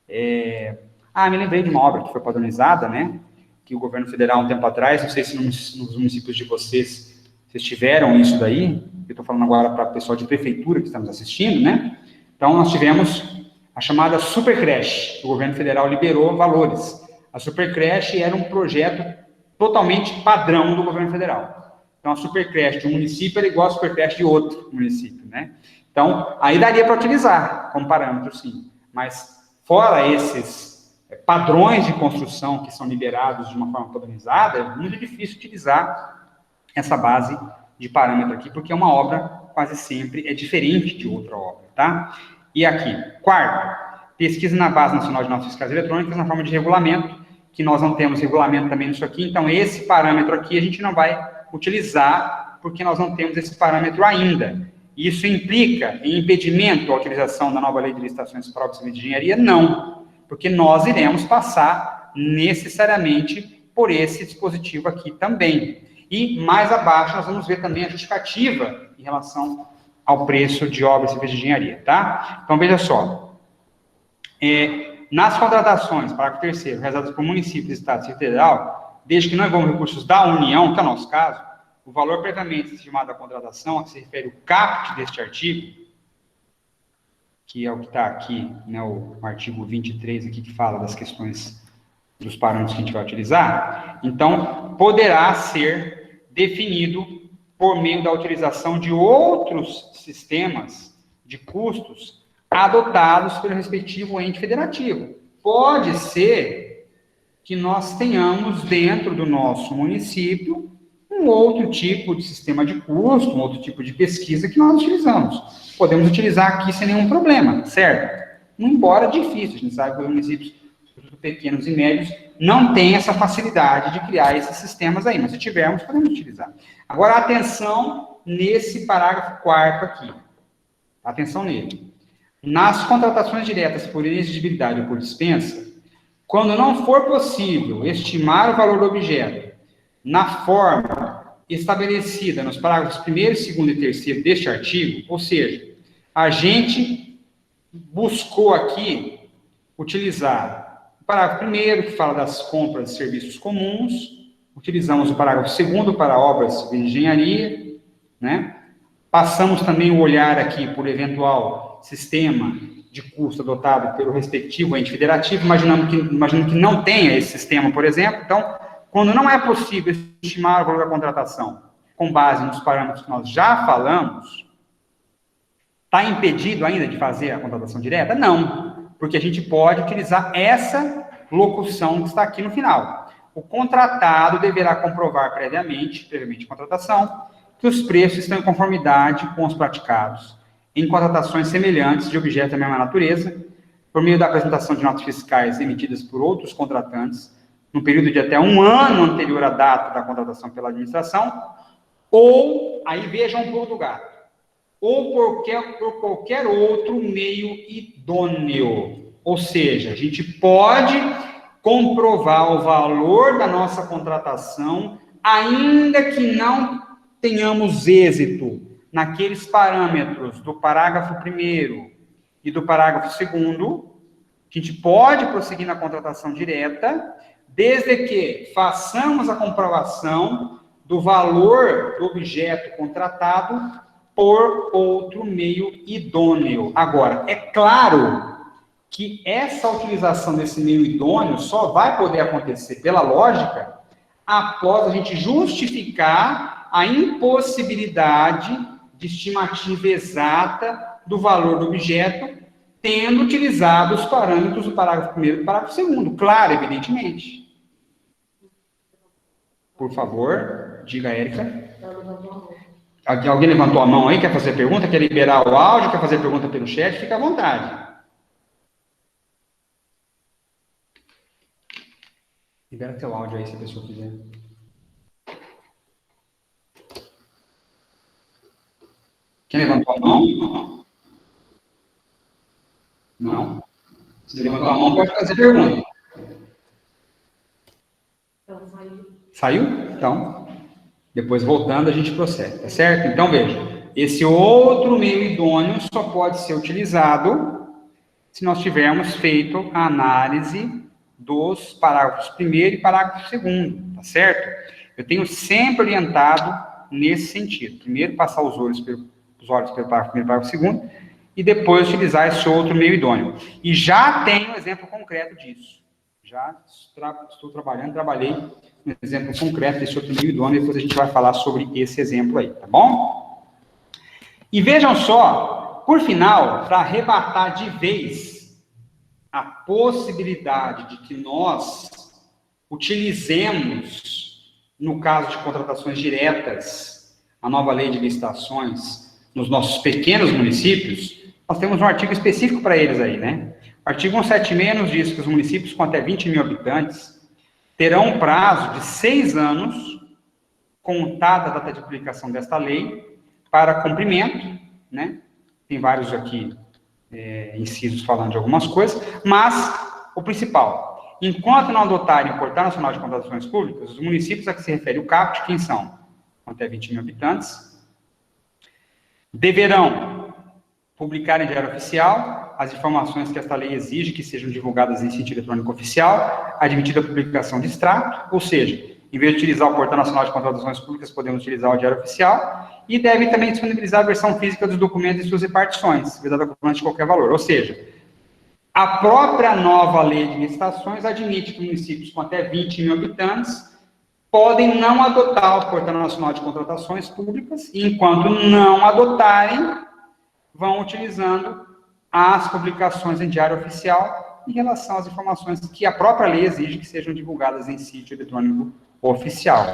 me lembrei de uma obra que foi padronizada, né, que o governo federal, um tempo atrás, não sei se nos municípios de vocês tiveram isso daí, eu estou falando agora para o pessoal de prefeitura que está nos assistindo, né, então nós tivemos a chamada Supercreche, o governo federal liberou valores. A Supercreche era um projeto totalmente padrão do governo federal. Então, a Supercreche de um município era igual a Supercreche de outro município, né? Então, aí daria para utilizar como parâmetro, sim. Mas, fora esses padrões de construção que são liberados de uma forma padronizada, é muito difícil utilizar essa base de parâmetro aqui, porque uma obra quase sempre é diferente de outra obra, tá? E aqui, quarto, pesquisa na Base Nacional de Notas Fiscais Eletrônicas na forma de regulamento, que nós não temos regulamento também nisso aqui, então esse parâmetro aqui a gente não vai utilizar, porque nós não temos esse parâmetro ainda. Isso implica em impedimento à utilização da nova lei de licitações para obras de engenharia? Não, porque nós iremos passar necessariamente por esse dispositivo aqui também. E mais abaixo nós vamos ver também a justificativa em relação ao preço de obras civis de engenharia, tá? Então, veja só. Nas contratações, parágrafo terceiro, realizadas por municípios, estados e federal, desde que não envolvam recursos da União, que é o nosso caso, o valor previamente estimado da contratação, a que se refere o caput deste artigo, que é o que está aqui, né, o artigo 23 aqui, que fala das questões dos parâmetros que a gente vai utilizar, então, poderá ser definido por meio da utilização de outros sistemas de custos adotados pelo respectivo ente federativo. Pode ser que nós tenhamos dentro do nosso município um outro tipo de sistema de custo, um outro tipo de pesquisa que nós utilizamos. Podemos utilizar aqui sem nenhum problema, certo? Embora difícil, a gente sabe que os municípios pequenos e médios não têm essa facilidade de criar esses sistemas aí, mas se tivermos, podemos utilizar. Agora, atenção nesse parágrafo 4º aqui. Atenção nele. Nas contratações diretas por inexigibilidade ou por dispensa, quando não for possível estimar o valor do objeto na forma estabelecida nos parágrafos 1º, 2º e 3º deste artigo, ou seja, a gente buscou aqui utilizar o parágrafo 1º, que fala das compras de serviços comuns, utilizamos o parágrafo 2º para obras de engenharia, né? Passamos também o olhar aqui por eventual sistema de custo adotado pelo respectivo ente federativo, imaginando que não tenha esse sistema, por exemplo. Então, quando não é possível estimar o valor da contratação com base nos parâmetros que nós já falamos, está impedido ainda de fazer a contratação direta? Não, porque a gente pode utilizar essa locução que está aqui no final. O contratado deverá comprovar previamente a contratação, que os preços estão em conformidade com os praticados em contratações semelhantes de objeto da mesma natureza, por meio da apresentação de notas fiscais emitidas por outros contratantes, no período de até um ano anterior à data da contratação pela administração, ou, aí veja um pulo do gato, ou por qualquer outro meio idôneo. Ou seja, a gente pode comprovar o valor da nossa contratação, ainda que não tenhamos êxito naqueles parâmetros do parágrafo 1º e do parágrafo 2º, a gente pode prosseguir na contratação direta, desde que façamos a comprovação do valor do objeto contratado por outro meio idôneo. Agora, é claro que essa utilização desse meio idôneo só vai poder acontecer, pela lógica, após a gente justificar a impossibilidade de estimativa exata do valor do objeto, tendo utilizado os parâmetros do parágrafo 1º e do parágrafo 2º. Claro, evidentemente. Por favor, diga, Érica. Alguém levantou a mão aí, quer fazer pergunta, quer liberar o áudio, quer fazer pergunta pelo chat, fica à vontade. Libera teu áudio aí, se a pessoa quiser. Quem levantou a mão? Não. Se levantou a mão, pode fazer pergunta. Saiu? Então, depois voltando a gente prossegue, tá certo? Então, veja, esse outro meio idôneo só pode ser utilizado se nós tivermos feito a análise dos parágrafos 1º e parágrafo 2º, tá certo? Eu tenho sempre orientado nesse sentido. Primeiro, passar os olhos pelo parágrafo 1º e parágrafo 2º, e depois utilizar esse outro meio idôneo. E já tenho um exemplo concreto disso. Já estou trabalhei um exemplo concreto desse outro meio idôneo, depois a gente vai falar sobre esse exemplo aí, tá bom? E vejam só, por final, para arrebatar de vez a possibilidade de que nós utilizemos, no caso de contratações diretas, a nova lei de licitações nos nossos pequenos municípios, nós temos um artigo específico para eles aí, né? O artigo 176 nos diz que os municípios com até 20 mil habitantes terão um prazo de 6 anos, contada a data de publicação desta lei, para cumprimento, né? Tem vários aqui incisos falando de algumas coisas, mas o principal, enquanto não adotarem o Portal Nacional de Contratações Públicas, os municípios a que se refere o caput, quem são? Com até 20 mil habitantes, deverão publicar em Diário Oficial as informações que esta lei exige que sejam divulgadas em sítio eletrônico oficial, admitida a publicação de extrato, ou seja, em vez de utilizar o Portal Nacional de Contratações Públicas, podemos utilizar o Diário Oficial, e deve também disponibilizar a versão física dos documentos e suas repartições, vedada ocupante de qualquer valor. Ou seja, a própria nova lei de licitações admite que municípios com até 20 mil habitantes podem não adotar o Portal Nacional de Contratações Públicas, e enquanto não adotarem, vão utilizando as publicações em Diário Oficial em relação às informações que a própria lei exige que sejam divulgadas em sítio eletrônico oficial.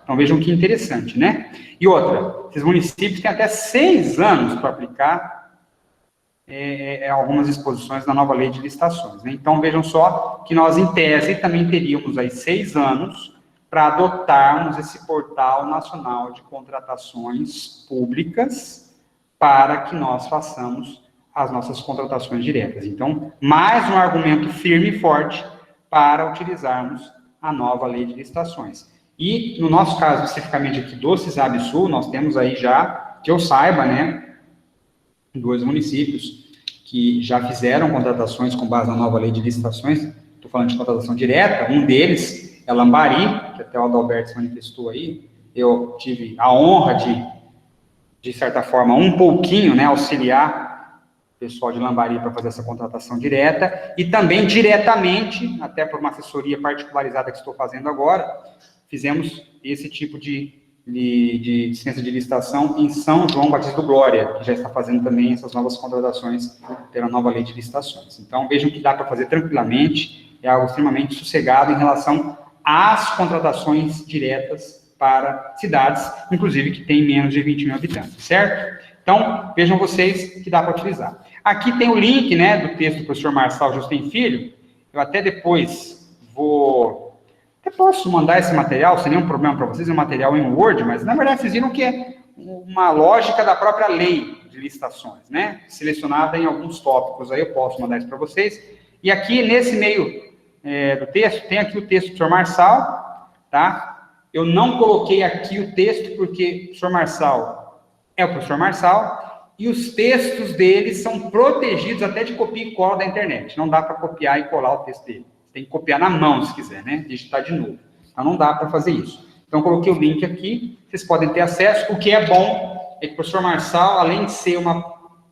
Então, vejam que interessante, né? E outra, esses municípios têm até 6 anos para aplicar algumas disposições da nova lei de licitações, né? Então, vejam só que nós, em tese, também teríamos aí 6 anos para adotarmos esse Portal Nacional de Contratações Públicas para que nós façamos as nossas contratações diretas. Então, mais um argumento firme e forte para utilizarmos a nova lei de licitações. E, no nosso caso, especificamente aqui do CISAB Sul, nós temos aí já, que eu saiba, né, 2 municípios que já fizeram contratações com base na nova lei de licitações. Estou falando de contratação direta. Um deles é Lambari, que até o Adalberto se manifestou aí. Eu tive a honra de certa forma, um pouquinho, né, auxiliar o pessoal de Lambari para fazer essa contratação direta, e também diretamente, até por uma assessoria particularizada que estou fazendo agora, fizemos esse tipo de licença de licitação em São João Batista do Glória, que já está fazendo também essas novas contratações pela nova lei de licitações. Então, vejam que dá para fazer tranquilamente, é algo extremamente sossegado em relação às contratações diretas para cidades, inclusive, que tem menos de 20 mil habitantes, certo? Então, vejam vocês que dá para utilizar. Aqui tem o link, né, do texto do professor Marçal Justem Filho. Eu até depois posso mandar esse material, sem nenhum problema para vocês, é um material em Word, mas, na verdade, vocês viram que é uma lógica da própria lei de licitações, né, selecionada em alguns tópicos, aí eu posso mandar isso para vocês. E aqui, nesse meio do texto, tem aqui o texto do professor Marçal, tá? Eu não coloquei aqui o texto porque o professor Marçal é o professor Marçal e os textos dele são protegidos até de copia e cola da internet. Não dá para copiar e colar o texto dele, Tem que copiar na mão, se quiser, né? Digitar de novo. Então, não dá para fazer isso. Então, coloquei o link aqui, vocês podem ter acesso. O que é bom é que o professor Marçal, além de ser uma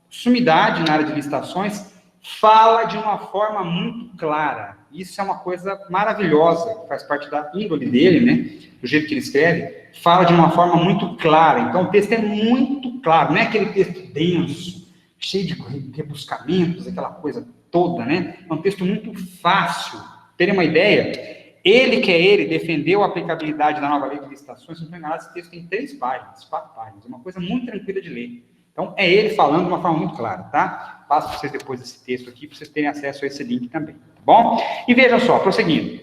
sumidade na área de licitações, fala de uma forma muito clara. Isso é uma coisa maravilhosa, que faz parte da índole dele, né? Do jeito que ele escreve, fala de uma forma muito clara. Então, o texto é muito claro, não é aquele texto denso, cheio de rebuscamentos, aquela coisa toda, né? É um texto muito fácil. Terem uma ideia, ele defendeu a aplicabilidade da nova lei de licitações. Se não estou enganado, esse texto tem 3 páginas, 4 páginas, uma coisa muito tranquila de ler. Então, é ele falando de uma forma muito clara, tá? Passo para vocês depois esse texto aqui, para vocês terem acesso a esse link também, tá bom? E vejam só, prosseguindo.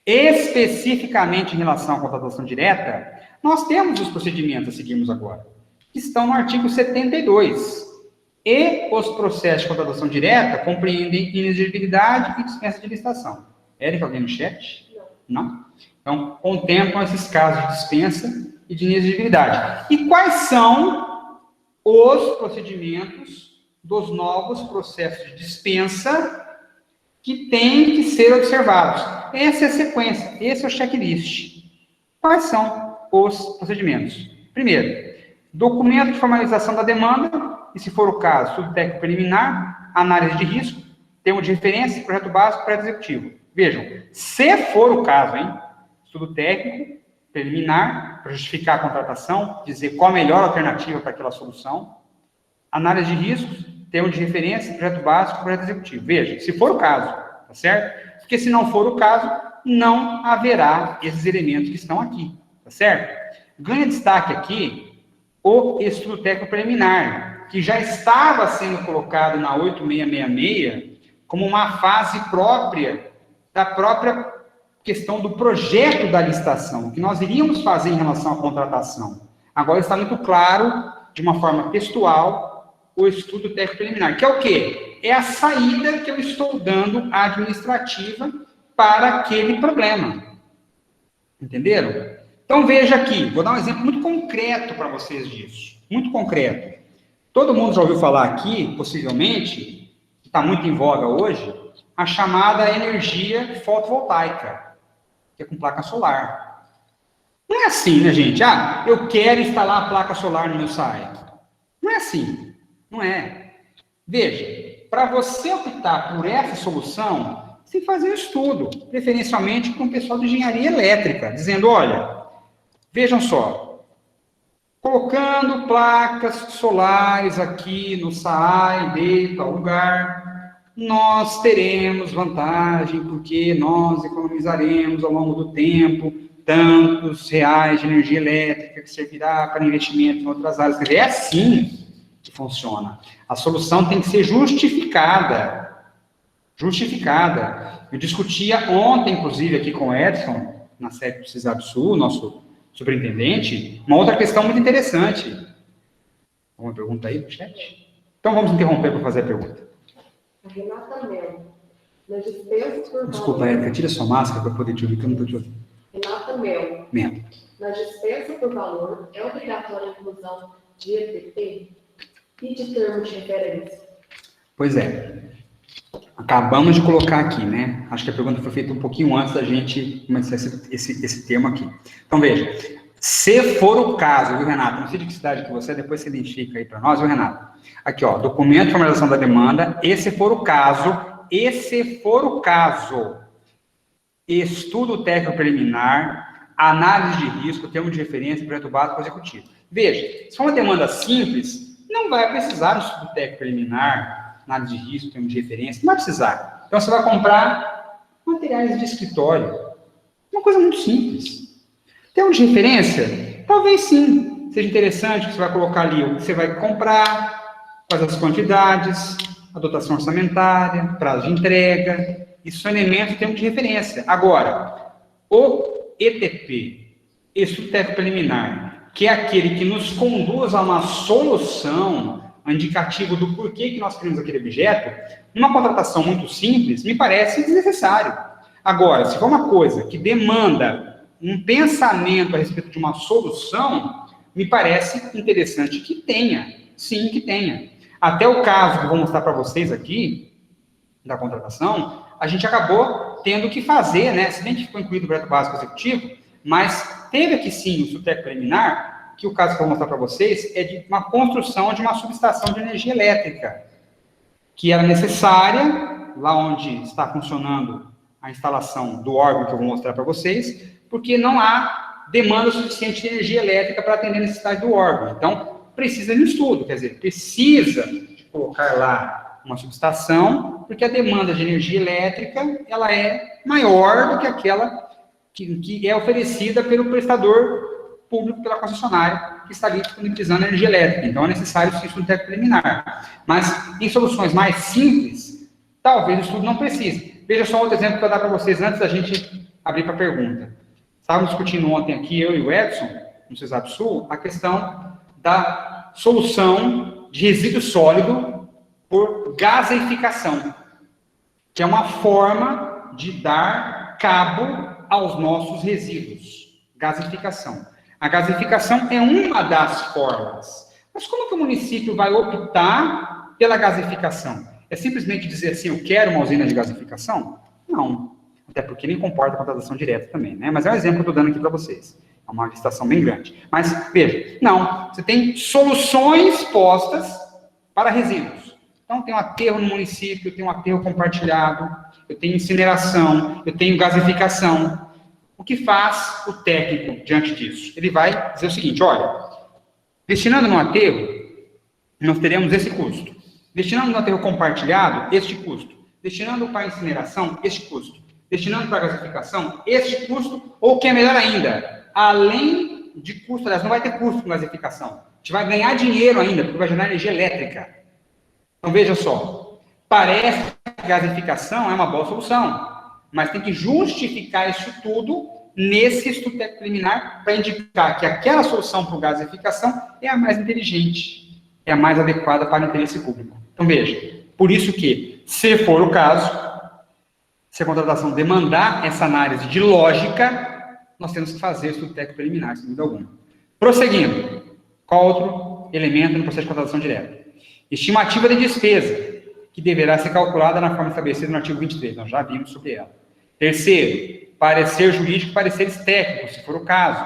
Especificamente em relação à contratação direta, nós temos os procedimentos a seguirmos agora, que estão no artigo 72. E os processos de contratação direta compreendem inexigibilidade e dispensa de licitação. Érica, alguém no chat? Não? Então, contemplam esses casos de dispensa e de inexigibilidade. E quais são os procedimentos dos novos processos de dispensa que têm que ser observados? Essa é a sequência, esse é o checklist. Quais são os procedimentos? Primeiro, documento de formalização da demanda, e se for o caso, estudo técnico preliminar, análise de risco, termo de referência, projeto básico, projeto executivo. Vejam, se for o caso, estudo técnico preliminar, para justificar a contratação, dizer qual a melhor alternativa para aquela solução, análise de riscos, termo de referência, projeto básico, projeto executivo. Veja, se for o caso, tá certo? Porque se não for o caso, não haverá esses elementos que estão aqui, tá certo? Ganha destaque aqui o estudo técnico preliminar, que já estava sendo colocado na 8666 como uma fase própria da própria questão do projeto da licitação, o que nós iríamos fazer em relação à contratação. Agora está muito claro, de uma forma textual, o estudo técnico preliminar, que é o quê? É a saída que eu estou dando administrativa para aquele problema. Entenderam? Então veja aqui, vou dar um exemplo muito concreto para vocês disso. Muito concreto. Todo mundo já ouviu falar aqui, possivelmente, que está muito em voga hoje, a chamada energia fotovoltaica, que é com placa solar. Não é assim, né, gente? Ah, eu quero instalar a placa solar no meu site. Não é assim. Não é. Veja, para você optar por essa solução, você tem que fazer um estudo, preferencialmente com o pessoal de engenharia elétrica, dizendo, olha, vejam só, colocando placas solares aqui no SAI de tal lugar, nós teremos vantagem, porque nós economizaremos ao longo do tempo tantos reais de energia elétrica que servirá para investimento em outras áreas. Quer dizer, é assim que funciona. A solução tem que ser justificada. Justificada. Eu discutia ontem, inclusive, aqui com o Edson, na sede do CISAB Sul, nosso superintendente, uma outra questão muito interessante. Alguma pergunta aí no chat? Então vamos interromper para fazer a pergunta. A Renata Melo. Na dispensa por Desculpa, valor... Érica, tira sua máscara para poder te ouvir, que eu não estou te ouvindo. Renata Melo. Melo. Na dispensa por valor, é obrigatória a inclusão de EPP e de termo de referência? Pois é. Acabamos de colocar aqui, né? Acho que a pergunta foi feita um pouquinho antes da gente começar esse termo aqui. Então, veja. Se for o caso, viu, Renato? Não sei de que cidade que você é, depois você identifica aí para nós, viu, Renato? Aqui, ó, documento de formalização da demanda, e se for o caso, estudo técnico preliminar, análise de risco, termo de referência, projeto básico executivo. Veja, se for uma demanda simples, não vai precisar do estudo técnico preliminar, análise de risco, termo de referência, não vai precisar. Então, você vai comprar materiais de escritório, uma coisa muito simples. Termo de referência? Talvez sim, seja interessante, você vai colocar ali o que você vai comprar, quais as quantidades, a dotação orçamentária, prazo de entrega, isso são elementos de termo de referência. Agora, o ETP, estudo técnico preliminar, que é aquele que nos conduz a uma solução, um indicativo do porquê que nós queremos aquele objeto, numa contratação muito simples, me parece desnecessário. Agora, se for uma coisa que demanda um pensamento a respeito de uma solução, me parece interessante que tenha. Sim, que tenha. Até o caso que eu vou mostrar para vocês aqui, da contratação, a gente acabou tendo que fazer, né, se bem que ficou incluído o projeto básico executivo, mas teve aqui sim o subtécnico preliminar, que o caso que eu vou mostrar para vocês é de uma construção de uma subestação de energia elétrica, que era necessária, lá onde está funcionando a instalação do órgão que eu vou mostrar para vocês, porque não há demanda suficiente de energia elétrica para atender a necessidade do órgão. Então, precisa de um estudo, quer dizer, precisa de colocar lá uma subestação, porque a demanda de energia elétrica ela é maior do que aquela que é oferecida pelo prestador público, pela concessionária, que está ali disponibilizando energia elétrica. Então, é necessário esse estudo técnico preliminar. Mas, em soluções mais simples, talvez o estudo não precise. Veja só outro exemplo que eu vou dar para vocês antes da gente abrir para a pergunta. Estávamos discutindo ontem aqui, eu e o Edson, no CESAP Sul, a questão da solução de resíduo sólido por gaseificação, que é uma forma de dar cabo aos nossos resíduos. Gaseificação. A gaseificação é uma das formas. Mas como que o município vai optar pela gaseificação? É simplesmente dizer assim, eu quero uma usina de gaseificação? Não. Até porque nem comporta a contratação direta também, né? Mas é um exemplo que eu estou dando aqui para vocês. É uma licitação bem grande. Mas, veja, não. Você tem soluções postas para resíduos. Então, tem um aterro no município, eu tenho um aterro compartilhado, eu tenho incineração, eu tenho gaseificação. O que faz o técnico diante disso? Ele vai dizer o seguinte, olha, destinando no aterro, nós teremos esse custo. Destinando no aterro compartilhado, este custo. Destinando para a incineração, este custo. Destinando para a gaseificação, este custo, ou o que é melhor ainda, além de custo, aliás, não vai ter custo com gaseificação. A gente vai ganhar dinheiro ainda, porque vai gerar energia elétrica. Então, veja só, parece que a gaseificação é uma boa solução, mas tem que justificar isso tudo nesse estudo técnico preliminar para indicar que aquela solução para o gaseificação é a mais inteligente, é a mais adequada para o interesse público. Então, veja, por isso que, se for o caso, se a contratação demandar essa análise de lógica, nós temos que fazer o estudo técnico preliminar, sem dúvida alguma. Prosseguindo, qual outro elemento no processo de contratação direta? Estimativa de despesa, que deverá ser calculada na forma estabelecida no artigo 23, nós já vimos sobre ela. Terceiro, parecer jurídico e pareceres técnicos, se for o caso.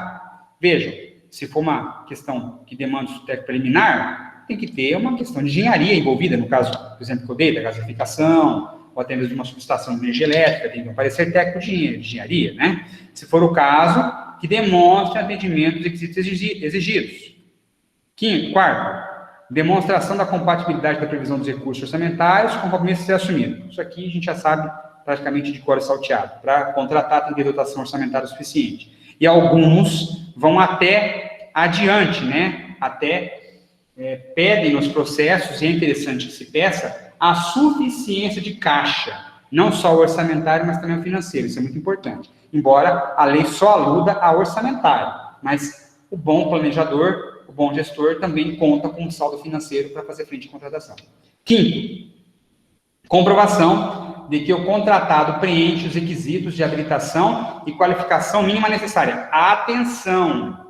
Vejam, se for uma questão que demanda estudo técnico preliminar, tem que ter uma questão de engenharia envolvida, no caso, por exemplo, que eu dei, da gaseificação, ou até mesmo de uma subestação de energia elétrica, tem que ter um parecer técnico de engenharia, né? Se for o caso, que demonstre atendimento dos requisitos exigidos. Quarto, demonstração da compatibilidade da previsão dos recursos orçamentários com o compromisso a ser assumido. Isso aqui a gente já sabe praticamente de cor salteado. Para contratar tem que ter dotação orçamentária suficiente. E alguns vão até adiante, né? Até pedem nos processos, e é interessante que se peça, a suficiência de caixa. Não só o orçamentário, mas também o financeiro. Isso é muito importante. Embora a lei só aluda a orçamentário. Mas o bom planejador, o bom gestor também conta com um saldo financeiro para fazer frente à contratação. Quinto, comprovação de que o contratado preenche os requisitos de habilitação e qualificação mínima necessária. Atenção!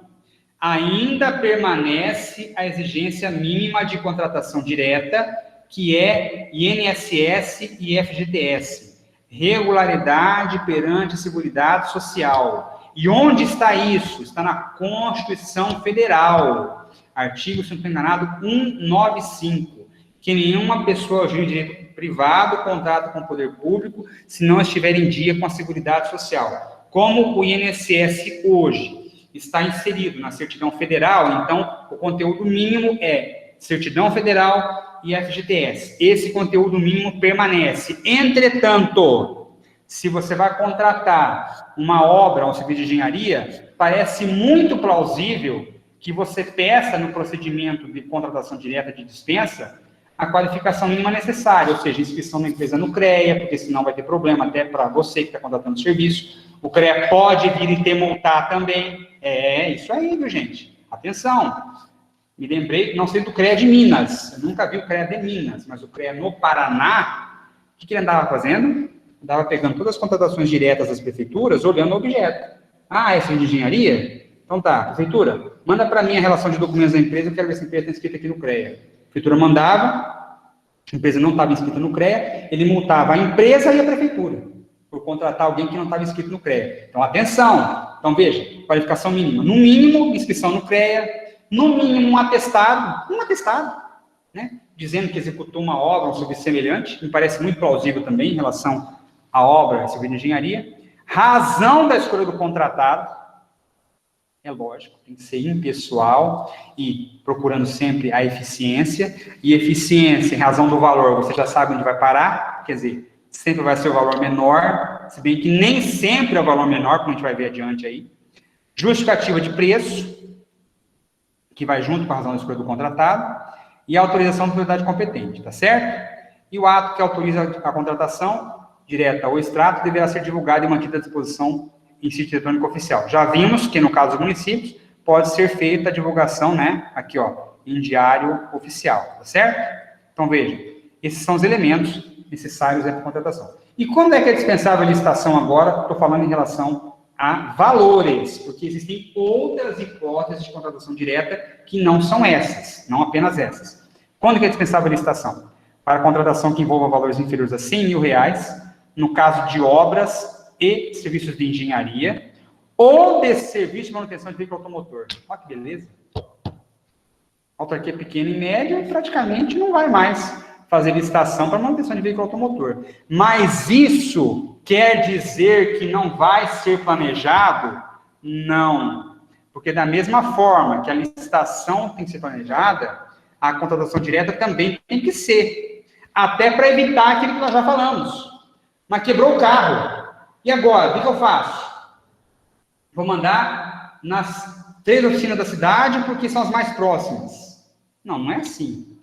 Ainda permanece a exigência mínima de contratação direta, que é INSS e FGTS. Regularidade perante a Seguridade Social. E onde está isso? Está na Constituição Federal, artigo, se não estou enganado, 195, que nenhuma pessoa agindo em direito privado contrata com o poder público se não estiver em dia com a Seguridade Social. Como o INSS hoje está inserido na certidão federal, então o conteúdo mínimo é certidão federal e FGTS. Esse conteúdo mínimo permanece. Entretanto, se você vai contratar uma obra, um serviço de engenharia, parece muito plausível que você peça no procedimento de contratação direta de dispensa a qualificação mínima necessária, ou seja, inscrição da empresa no CREA, porque senão vai ter problema até para você que está contratando o serviço. O CREA pode vir e ter multar também. É isso aí, viu, gente? Atenção. Me lembrei, não sei do CREA de Minas. Eu nunca vi o CREA de Minas, mas o CREA no Paraná, o que ele andava fazendo? Andava pegando todas as contratações diretas das prefeituras, olhando o objeto. Ah, é de engenharia? Então tá, prefeitura, manda para mim a relação de documentos da empresa, eu quero ver se a empresa está inscrita aqui no CREA. A prefeitura mandava, A empresa não estava inscrita no CREA, ele multava a empresa e a prefeitura por contratar alguém que não estava inscrito no CREA. Então, atenção. Então, veja, qualificação mínima. No mínimo, inscrição no CREA. No mínimo, um atestado, né? Dizendo que executou uma obra ou um serviço semelhante. Me parece muito plausível também em relação à obra, serviço de engenharia. Razão da escolha do contratado. É lógico, tem que ser impessoal e procurando sempre a eficiência. E eficiência, em razão do valor, você já sabe onde vai parar, quer dizer, sempre vai ser o valor menor, se bem que nem sempre é o valor menor, como a gente vai ver adiante aí. Justificativa de preço, que vai junto com a razão da escolha do contratado, e a autorização da autoridade competente, tá certo? E o ato que autoriza a contratação, direta ou extrato, deverá ser divulgado e mantido à disposição em sítio eletrônico oficial. Já vimos que, no caso dos municípios, pode ser feita a divulgação, né, aqui, ó, em diário oficial, tá certo? Então, veja, esses são os elementos necessários para a contratação. E quando é que é dispensável a licitação agora? Estou falando em relação a valores, porque existem outras hipóteses de contratação direta que não são essas, não apenas essas. Quando que é dispensável a licitação? Para contratação que envolva valores inferiores a R$100.000, no caso de obras e serviços de engenharia, ou de serviço de manutenção de veículo automotor. Olha que beleza. Autarquia pequena e média praticamente não vai mais fazer licitação para manutenção de veículo automotor. Mas isso quer dizer que não vai ser planejado? Não. Porque da mesma forma que a licitação tem que ser planejada, a contratação direta também tem que ser. Até para evitar aquilo que nós já falamos. Mas quebrou o carro. E agora, o que eu faço? Vou mandar nas 3 oficinas da cidade porque são as mais próximas. Não, não é assim.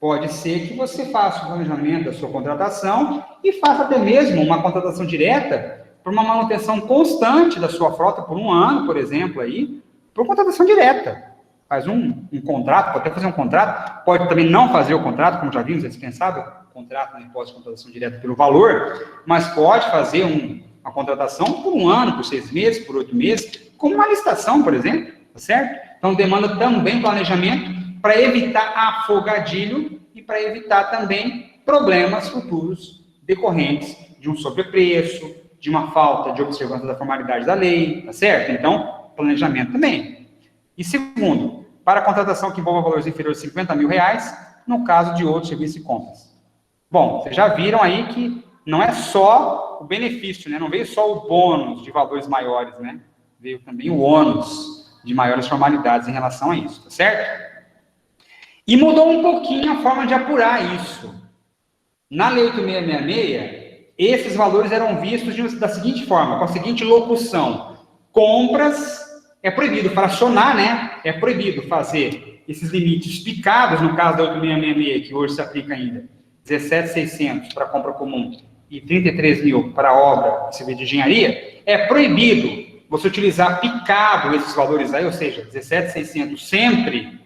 Pode ser que você faça o planejamento da sua contratação e faça até mesmo uma contratação direta por uma manutenção constante da sua frota por 1 ano, por exemplo, aí, por contratação direta. Faz um contrato, pode até fazer um contrato, pode também não fazer o contrato, como já vimos, é dispensável, contrato na hipótese de contratação direta pelo valor, mas pode fazer uma contratação por 1 ano, por 6 meses, por 8 meses, como uma licitação, por exemplo, tá certo? Então, demanda também planejamento para evitar afogadilho e para evitar também problemas futuros decorrentes de um sobrepreço, de uma falta de observância da formalidade da lei, tá certo? Então, planejamento também. E segundo, para a contratação que envolva valores inferiores a R$50.000, no caso de outros serviços e compras. Bom, vocês já viram aí que não é só o benefício, né? Não veio só o bônus de valores maiores, né? Veio também o ônus de maiores formalidades em relação a isso, tá certo? E mudou um pouquinho a forma de apurar isso. Na Lei 8666, esses valores eram vistos da seguinte forma, com a seguinte locução. Compras, é proibido fracionar, né? É proibido fazer esses limites picados, no caso da 8666, que hoje se aplica ainda, 17.600 para compra comum e 33.000 para obra e serviço de engenharia, é proibido você utilizar picado esses valores aí, ou seja, 17.600 sempre,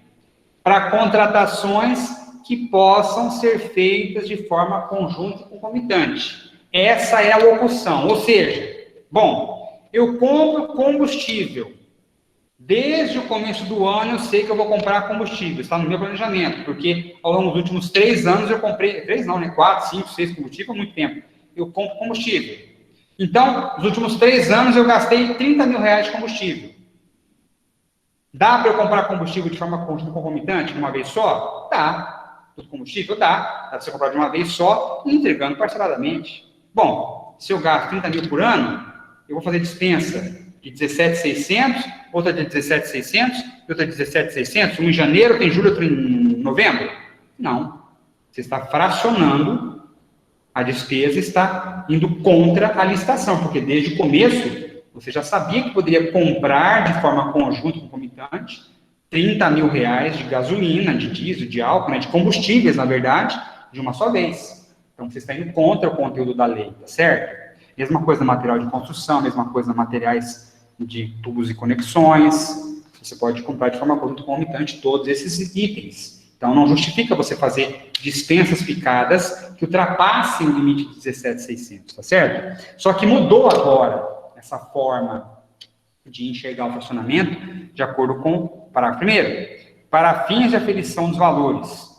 para contratações que possam ser feitas de forma conjunta e concomitante. Essa é a locução, ou seja, bom, eu compro combustível. Desde o começo do ano eu sei que eu vou comprar combustível, está no meu planejamento, porque ao longo dos últimos 3 anos eu comprei, 3 não, né? 4, 5, 6 combustíveis há muito tempo. Eu compro combustível. Então, nos últimos 3 anos eu gastei R$30.000 de combustível. Dá para eu comprar combustível de forma concomitante, de uma vez só? Dá. Todo combustível? Dá. Dá para você comprar de uma vez só e entregando parceladamente. Bom, se eu gasto 30.000 por ano, eu vou fazer dispensa de 17.600, outra de 17.600, outra de 17.600, um em janeiro, tem julho, outro em novembro? Não. Você está fracionando, a despesa está indo contra a licitação, porque desde o começo você já sabia que poderia comprar de forma conjunta, concomitante, R$30.000 de gasolina, de diesel, de álcool, né, de combustíveis, na verdade, de uma só vez. Então, você está indo contra o conteúdo da lei, tá certo? Mesma coisa no material de construção, mesma coisa no materiais de tubos e conexões. Você pode comprar de forma conjunta, concomitante todos esses itens. Então, não justifica você fazer dispensas picadas que ultrapassem o limite de 17.600, tá certo? Só que mudou agora essa forma de enxergar o fracionamento de acordo com o parágrafo 1º. Para fins de aferição dos valores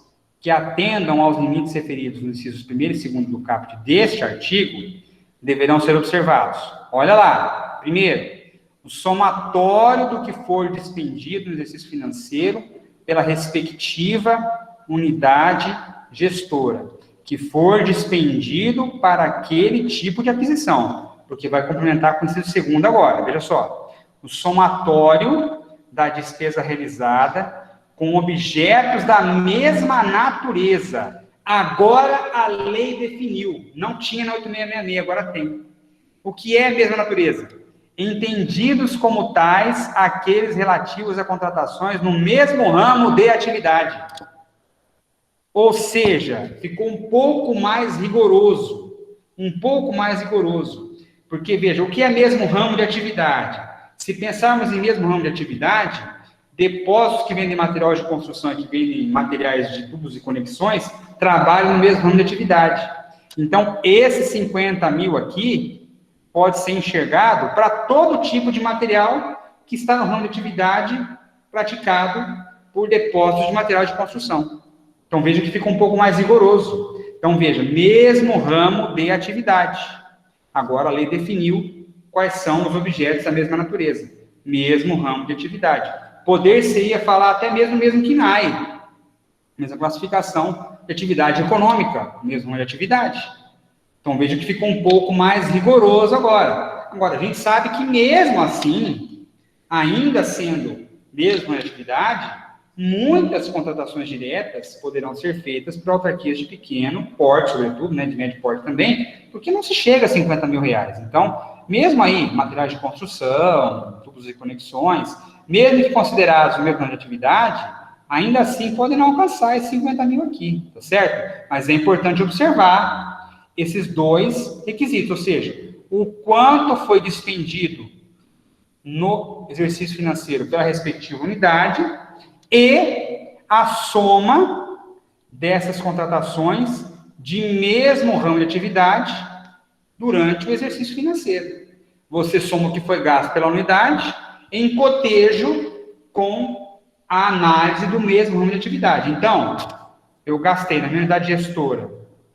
que atendam aos limites referidos nos incisos 1º e 2º do caput deste artigo deverão ser observados. Olha lá. Primeiro, o somatório do que for dispendido no exercício financeiro pela respectiva unidade gestora, que for dispendido para aquele tipo de aquisição, porque vai complementar com o inciso 2º agora. Veja só. O somatório da despesa realizada com objetos da mesma natureza. Agora a lei definiu. Não tinha na 8666, agora tem. O que é a mesma natureza? Entendidos como tais aqueles relativos a contratações no mesmo ramo de atividade. Ou seja, ficou um pouco mais rigoroso. Um pouco mais rigoroso. Porque, veja, o que é mesmo ramo de atividade? Se pensarmos em mesmo ramo de atividade, depósitos que vendem material de construção e que vendem materiais de tubos e conexões trabalham no mesmo ramo de atividade. Então, esses 50 mil aqui pode ser enxergado para todo tipo de material que está no ramo de atividade praticado por depósitos de material de construção. Então, veja que fica um pouco mais rigoroso. Então, veja, mesmo ramo de atividade. Agora, a lei definiu quais são os objetos da mesma natureza. Mesmo ramo de atividade. Poder-se-ia falar até mesmo KNAI. Mesma classificação de atividade econômica. Mesmo ramo de atividade. Então, veja que ficou um pouco mais rigoroso agora. Agora, a gente sabe que mesmo assim, ainda sendo mesmo atividade, muitas contratações diretas poderão ser feitas por autarquias de pequeno porte, sobretudo, né, de médio porte também, porque não se chega a 50 mil reais. Então, mesmo aí, materiais de construção, tubos e conexões, mesmo que considerados o mesmo ramo de atividade, ainda assim podem não alcançar esses 50 mil aqui, tá certo? Mas é importante observar esses dois requisitos, ou seja, o quanto foi despendido no exercício financeiro pela respectiva unidade e a soma dessas contratações de mesmo ramo de atividade durante o exercício financeiro. Você soma o que foi gasto pela unidade em cotejo com a análise do mesmo ramo de atividade. Então, eu gastei na minha unidade gestora,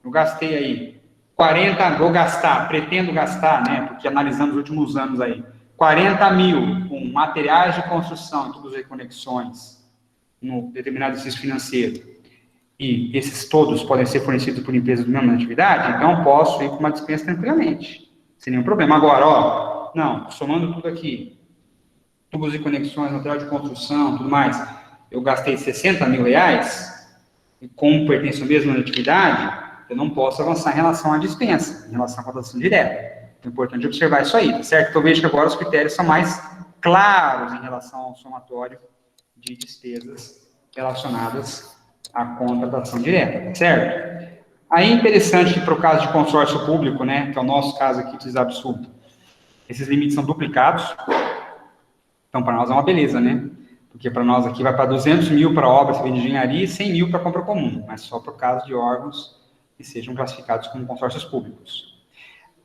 eu gastei aí 40, vou gastar, pretendo gastar, né, porque analisando os últimos anos aí, 40 mil com materiais de construção e tubos e conexões no determinado exercício financeiro, e esses todos podem ser fornecidos por empresas do mesmo atividade, então posso ir para uma dispensa tranquilamente, sem nenhum problema. Agora, ó, não, somando tudo aqui, tubos e conexões, material de construção, tudo mais, eu gastei 60 mil reais, e como pertence ao mesmo atividade, eu não posso avançar em relação à dispensa, em relação à contratação direta. É importante observar isso aí, tá certo? Então, vejo que agora os critérios são mais claros em relação ao somatório de despesas relacionadas à contratação direta, tá certo? Aí é interessante que para o caso de consórcio público, né, que é o nosso caso aqui de absurdo, esses limites são duplicados. Então, para nós é uma beleza, né? Porque para nós aqui vai para 200 mil para obra civil de engenharia e 100 mil para compra comum, mas só para o caso de órgãos que sejam classificados como consórcios públicos.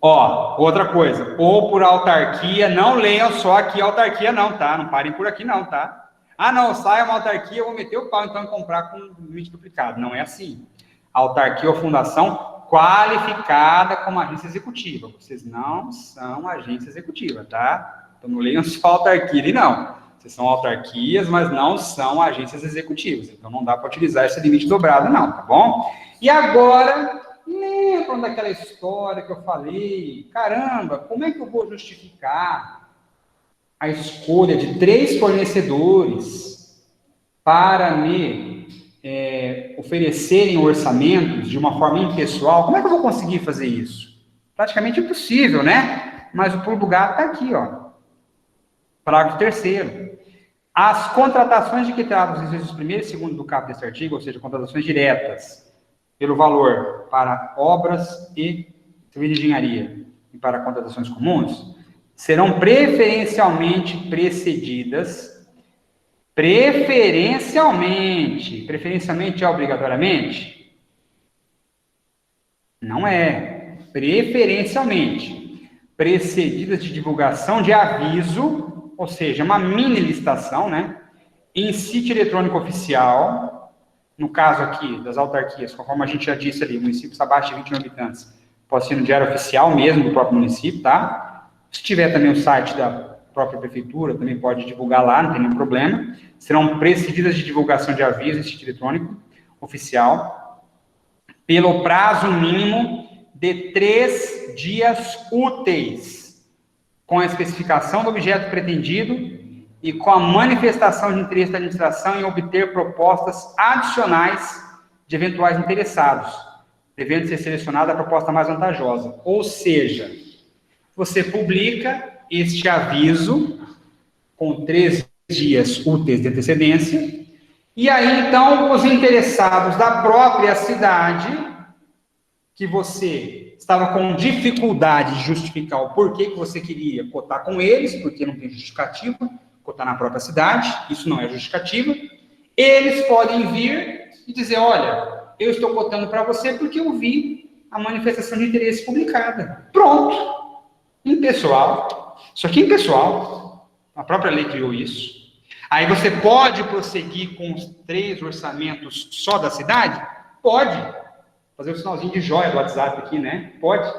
Ó, outra coisa, ou por autarquia, não leiam só aqui autarquia não, tá? Não parem por aqui não, tá? Ah, não, sai uma autarquia, eu vou meter o pau, então, em comprar com limite duplicado. Não é assim. Autarquia ou fundação qualificada como agência executiva. Vocês não são agência executiva, tá? Então, não leiam só autarquia ali, não. Vocês são autarquias, mas não são agências executivas. Então, não dá para utilizar esse limite dobrado, não, tá bom? E agora, lembram daquela história que eu falei? Caramba, como é que eu vou justificar a escolha de 3 fornecedores para me oferecerem orçamentos de uma forma impessoal? Como é que eu vou conseguir fazer isso? Praticamente impossível, né? Mas o pulo do gato está aqui, ó. Parágrafo 3º. As contratações de que tratam os incisos 1º e 2º do caput deste artigo, ou seja, contratações diretas, pelo valor para obras e civil de engenharia e para contratações comuns, serão preferencialmente precedidas, preferencialmente é obrigatoriamente? Não é, preferencialmente, precedidas de divulgação de aviso, ou seja, uma mini licitação, né, em sítio eletrônico oficial, no caso aqui das autarquias, conforme a gente já disse ali, municípios abaixo de 20 mil habitantes, pode ser no diário oficial mesmo do próprio município, tá? Se tiver também o site da própria prefeitura, também pode divulgar lá, não tem nenhum problema. Serão precedidas de divulgação de aviso em sítio eletrônico oficial, pelo prazo mínimo de 3 dias úteis, com a especificação do objeto pretendido e com a manifestação de interesse da administração em obter propostas adicionais de eventuais interessados, devendo ser selecionada a proposta mais vantajosa. Ou seja, você publica este aviso com 3 dias úteis de antecedência, e aí, então, os interessados da própria cidade, que você estava com dificuldade de justificar o porquê que você queria cotar com eles, porque não tem justificativa, cotar na própria cidade, isso não é justificativa, eles podem vir e dizer, olha, eu estou cotando para você porque eu vi a manifestação de interesse publicada. Pronto. Impessoal. Isso aqui é impessoal. A própria lei criou isso. Aí você pode prosseguir com os 3 orçamentos só da cidade? Pode. Fazer o sinalzinho de joia do WhatsApp aqui, né? Pode.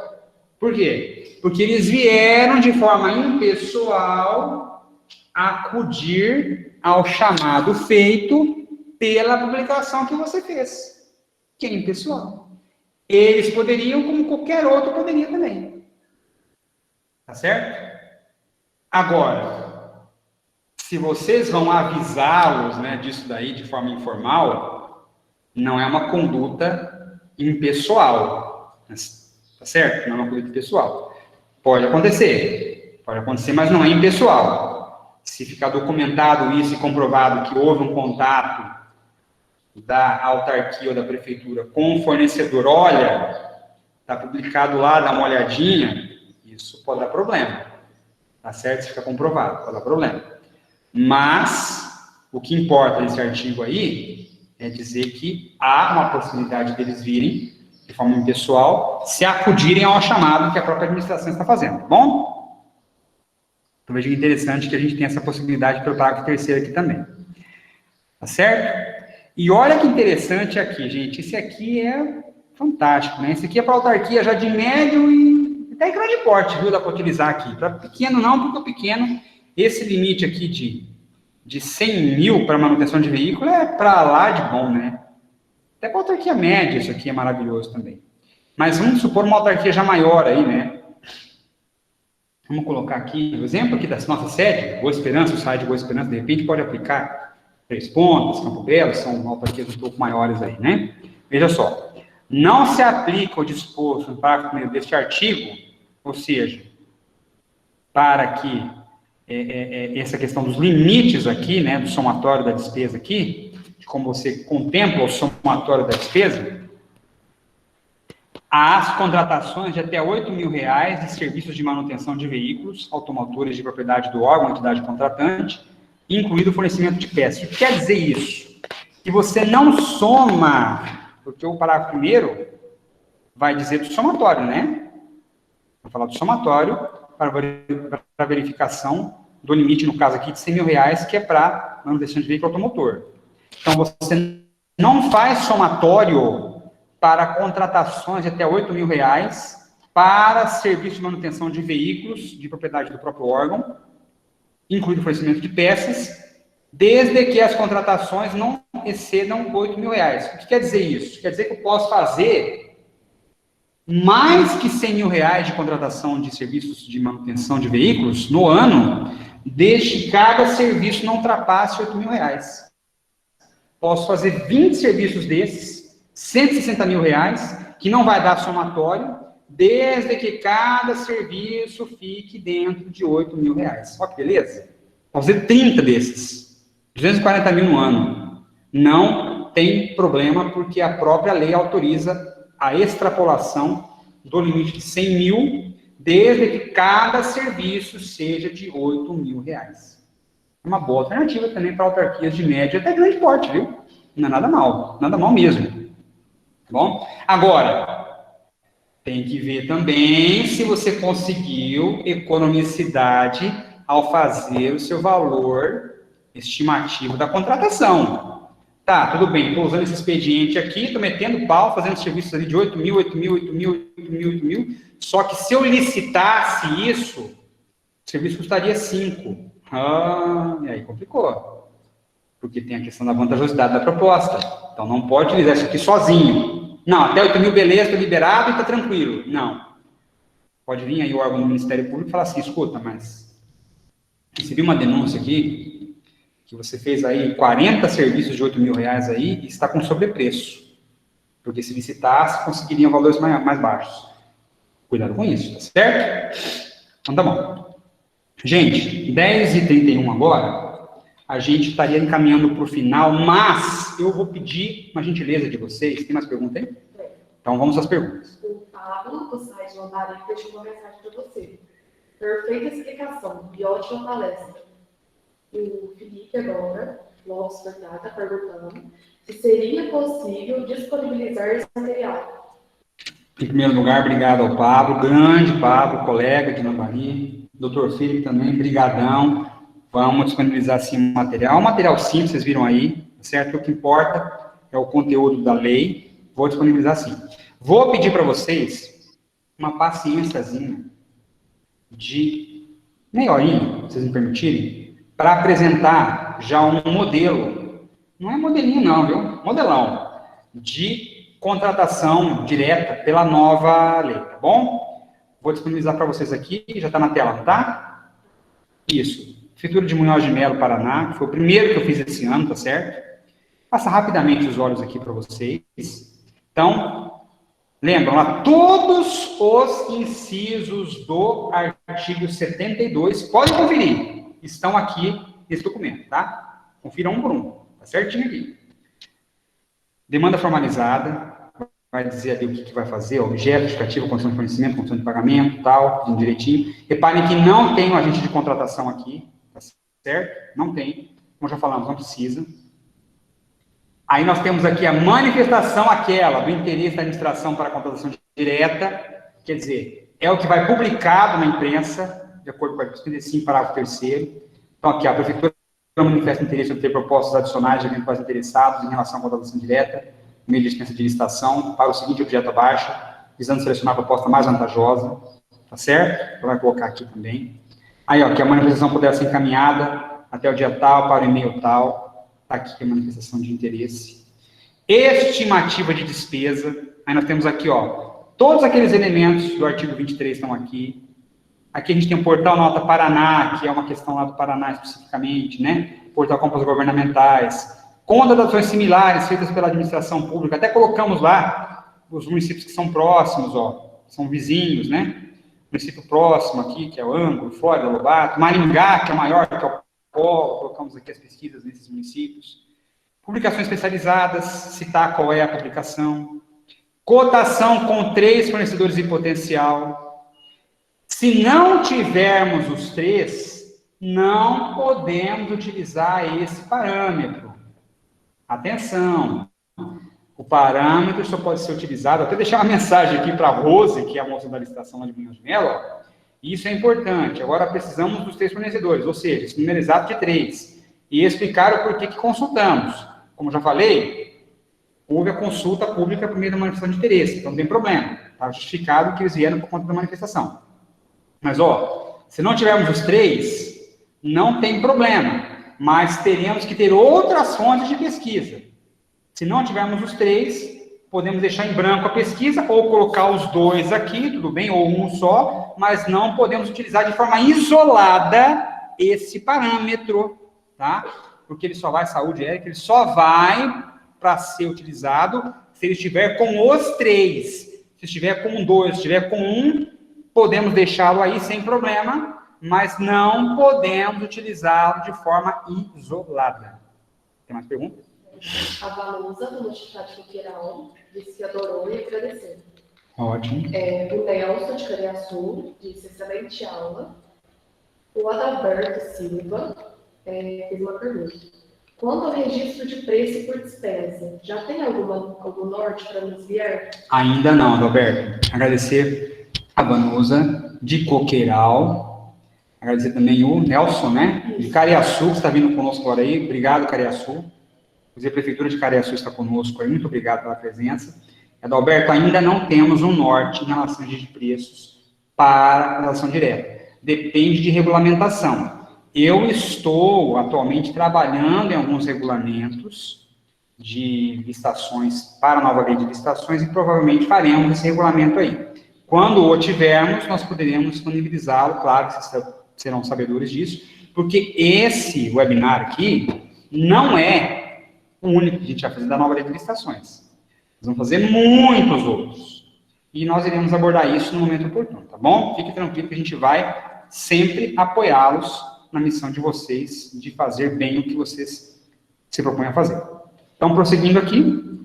Por quê? Porque eles vieram de forma impessoal acudir ao chamado feito pela publicação que você fez, que é impessoal. Eles poderiam, como qualquer outro poderia também. Tá certo? Agora, se vocês vão avisá-los, né, disso daí de forma informal, não é uma conduta impessoal. Tá certo? Não é uma conduta impessoal. Pode acontecer, mas não é impessoal. Se ficar documentado isso e comprovado que houve um contato da autarquia ou da prefeitura com o fornecedor, olha, está publicado lá, dá uma olhadinha, isso pode dar problema. Tá certo? Se fica comprovado, pode dar problema. Mas, o que importa nesse artigo aí é dizer que há uma possibilidade deles virem, de forma impessoal, se acudirem ao chamado que a própria administração está fazendo, tá bom? Então, veja que interessante que a gente tem essa possibilidade pelo parágrafo 3º aqui também. Tá certo? E olha que interessante aqui, gente. Esse aqui é fantástico, né? Esse aqui é para autarquia já de médio e até grande porte, viu? Dá para utilizar aqui. Para pequeno não, porque o pequeno, esse limite aqui de 100 mil para manutenção de veículo é para lá de bom, né? Até para autarquia média isso aqui é maravilhoso também. Mas vamos supor uma autarquia já maior aí, né? Vamos colocar aqui o exemplo aqui da nossa sede, Boa Esperança, o site de Boa Esperança, de repente pode aplicar Três Pontas, Campo Belo, são autarquias um pouco maiores aí, né? Veja só, não se aplica o disposto no parágrafo 1º deste artigo, ou seja, para que essa questão dos limites aqui, né, do somatório da despesa aqui, de como você contempla o somatório da despesa, às contratações de até R$ 8.000 de serviços de manutenção de veículos automotores de propriedade do órgão, entidade contratante, incluído o fornecimento de peças. O que quer dizer isso? Que você não soma, porque o parágrafo 1º vai dizer do somatório, né? Vou falar do somatório para verificação do limite, no caso aqui, de R$ 100.000, que é para manutenção de veículo automotor. Então, você não faz somatório para contratações de até R$ 8.000 para serviço de manutenção de veículos de propriedade do próprio órgão, incluído o fornecimento de peças, desde que as contratações não excedam R$ 8.000. O que quer dizer isso? Quer dizer que eu posso fazer mais que R$ 100.000 de contratação de serviços de manutenção de veículos no ano, desde que cada serviço não ultrapasse R$ 8.000. Posso fazer 20 serviços desses, R$ 160.000, que não vai dar somatório, desde que cada serviço fique dentro de R$ 8.000. Olha que beleza? Vamos fazer 30 desses, 240 mil no ano. Não tem problema, porque a própria lei autoriza a extrapolação do limite de 100 mil, desde que cada serviço seja de R$ 8.000. É uma boa alternativa também para autarquias de médio até grande porte, viu? Não é nada mal mesmo. Tá bom? Agora, tem que ver também se você conseguiu economicidade ao fazer o seu valor estimativo da contratação. Tá, tudo bem, estou usando esse expediente aqui, estou metendo pau, fazendo serviços ali de 8 mil, 8 mil, 8 mil, 8 mil, 8 mil, só que se eu licitasse isso, o serviço custaria 5. E aí complicou, porque tem a questão da vantajosidade da proposta, então não pode utilizar isso aqui sozinho. Não, até 8 mil, beleza, estou liberado e está tranquilo. Não. Pode vir aí o órgão do Ministério Público e falar assim, escuta, mas recebi uma denúncia aqui, que você fez aí 40 serviços de 8 mil reais aí e está com sobrepreço. Porque se licitasse, conseguiriam valores mais baixos. Cuidado com isso, tá certo? Então tá bom. Gente, 10h31 agora, a gente estaria encaminhando para o final, mas eu vou pedir uma gentileza de vocês. Tem mais pergunta aí? Então vamos às perguntas. O Pablo, do site Lambari, deixou uma mensagem para você. Perfeita explicação e ótima palestra. O Felipe agora, nosso verdade, está perguntando se seria possível disponibilizar esse material. Em primeiro lugar, obrigado ao Pablo, grande Pablo, colega de Lambari, doutor Felipe também, brigadão. Vamos disponibilizar sim o material. Um material simples, vocês viram aí, certo? O que importa é o conteúdo da lei. Vou disponibilizar sim. Vou pedir para vocês uma paciênciazinha de meia horinha, se vocês me permitirem, para apresentar já um modelo, não é modelinho não, viu? Modelão de contratação direta pela nova lei, tá bom? Vou disponibilizar para vocês aqui, já está na tela, não tá? Isso. Prefeitura de Munhoz de Melo, Paraná, que foi o primeiro que eu fiz esse ano, tá certo? Passa rapidamente os olhos aqui para vocês. Então, lembram lá, todos os incisos do artigo 72, podem conferir. Estão aqui nesse documento, tá? Confiram um por um, tá certinho aqui. Demanda formalizada, vai dizer ali o que vai fazer, objeto, justificativa, condição de fornecimento, condição de pagamento, tal, tudo direitinho. Reparem que não tem um agente de contratação aqui, tá certo? Não tem, como já falamos, não precisa. Aí nós temos aqui a manifestação aquela do interesse da administração para a contratação direta, quer dizer, é o que vai publicado na imprensa, de acordo com o artigo 55, parágrafo 3º. Então, aqui, a Prefeitura manifesta interesse em obter propostas adicionais de eventuais interessados em relação à contratação direta, meio de dispensa de licitação, para o seguinte objeto abaixo, visando selecionar a proposta mais vantajosa, tá certo? Então, vai colocar aqui também. Aí, ó, que a manifestação poderá ser encaminhada até o dia tal, para o e-mail tal, tá aqui a manifestação de interesse. Estimativa de despesa, aí nós temos aqui, ó, todos aqueles elementos do artigo 23 estão aqui. Aqui a gente tem o Portal Nota Paraná, que é uma questão lá do Paraná especificamente, né? Portal Compras Governamentais, contratações similares feitas pela administração pública, até colocamos lá os municípios que são próximos, ó, são vizinhos, né? Município próximo aqui, que é o Ângulo, Flórida, Lobato, Maringá, que é maior, que é o Polo, colocamos aqui as pesquisas nesses municípios. Publicações especializadas, citar qual é a publicação. Cotação com 3 fornecedores em potencial. Se não tivermos os 3, não podemos utilizar esse parâmetro. Atenção! O parâmetro só pode ser utilizado, até deixar uma mensagem aqui para a Rose, que é a moça da licitação lá de Munhoz de Melo, isso é importante. Agora precisamos dos 3 fornecedores, ou seja, esse número exato de 3. E explicar o porquê que consultamos. Como já falei, houve a consulta pública por meio da manifestação de interesse, então não tem problema. Está justificado que eles vieram por conta da manifestação. Mas, ó, se não tivermos os 3, não tem problema, mas teremos que ter outras fontes de pesquisa. Se não tivermos os 3, podemos deixar em branco a pesquisa, ou colocar os 2 aqui, tudo bem, ou um só, mas não podemos utilizar de forma isolada esse parâmetro, tá? Porque ele só vai, saúde, Érica, ele só vai para ser utilizado se ele estiver com os 3. Se estiver com 2, se estiver com 1, podemos deixá-lo aí sem problema, mas não podemos utilizá-lo de forma isolada. Tem mais perguntas? A Valusa, do Notificado Coqueiral, disse que adorou e agradeceu. Ótimo. O Nelson, de Cariaçu, disse excelente aula. O Adalberto Silva fez uma pergunta. Quanto ao registro de preço por despesa, já tem algum norte para nos enviar? Ainda não, Adalberto. Agradecer a Vanusa, de Coqueiral. Agradecer também o Nelson, né? De Cariaçu, que está vindo conosco agora aí. Obrigado, Cariaçu. A Prefeitura de Cariaçu está conosco aí, muito obrigado pela presença. Adalberto, ainda não temos um norte em relação de preços para a relação direta. Depende de regulamentação. Eu estou atualmente trabalhando em alguns regulamentos de licitações para a nova lei de licitações e provavelmente faremos esse regulamento aí. Quando o tivermos, nós poderemos disponibilizá-lo, claro que vocês serão sabedores disso, porque esse webinar aqui não é o único que a gente vai fazer da nova lei de licitações. Nós vamos fazer muitos outros. E nós iremos abordar isso no momento oportuno, tá bom? Fique tranquilo que a gente vai sempre apoiá-los na missão de vocês de fazer bem o que vocês se propõem a fazer. Então, prosseguindo aqui.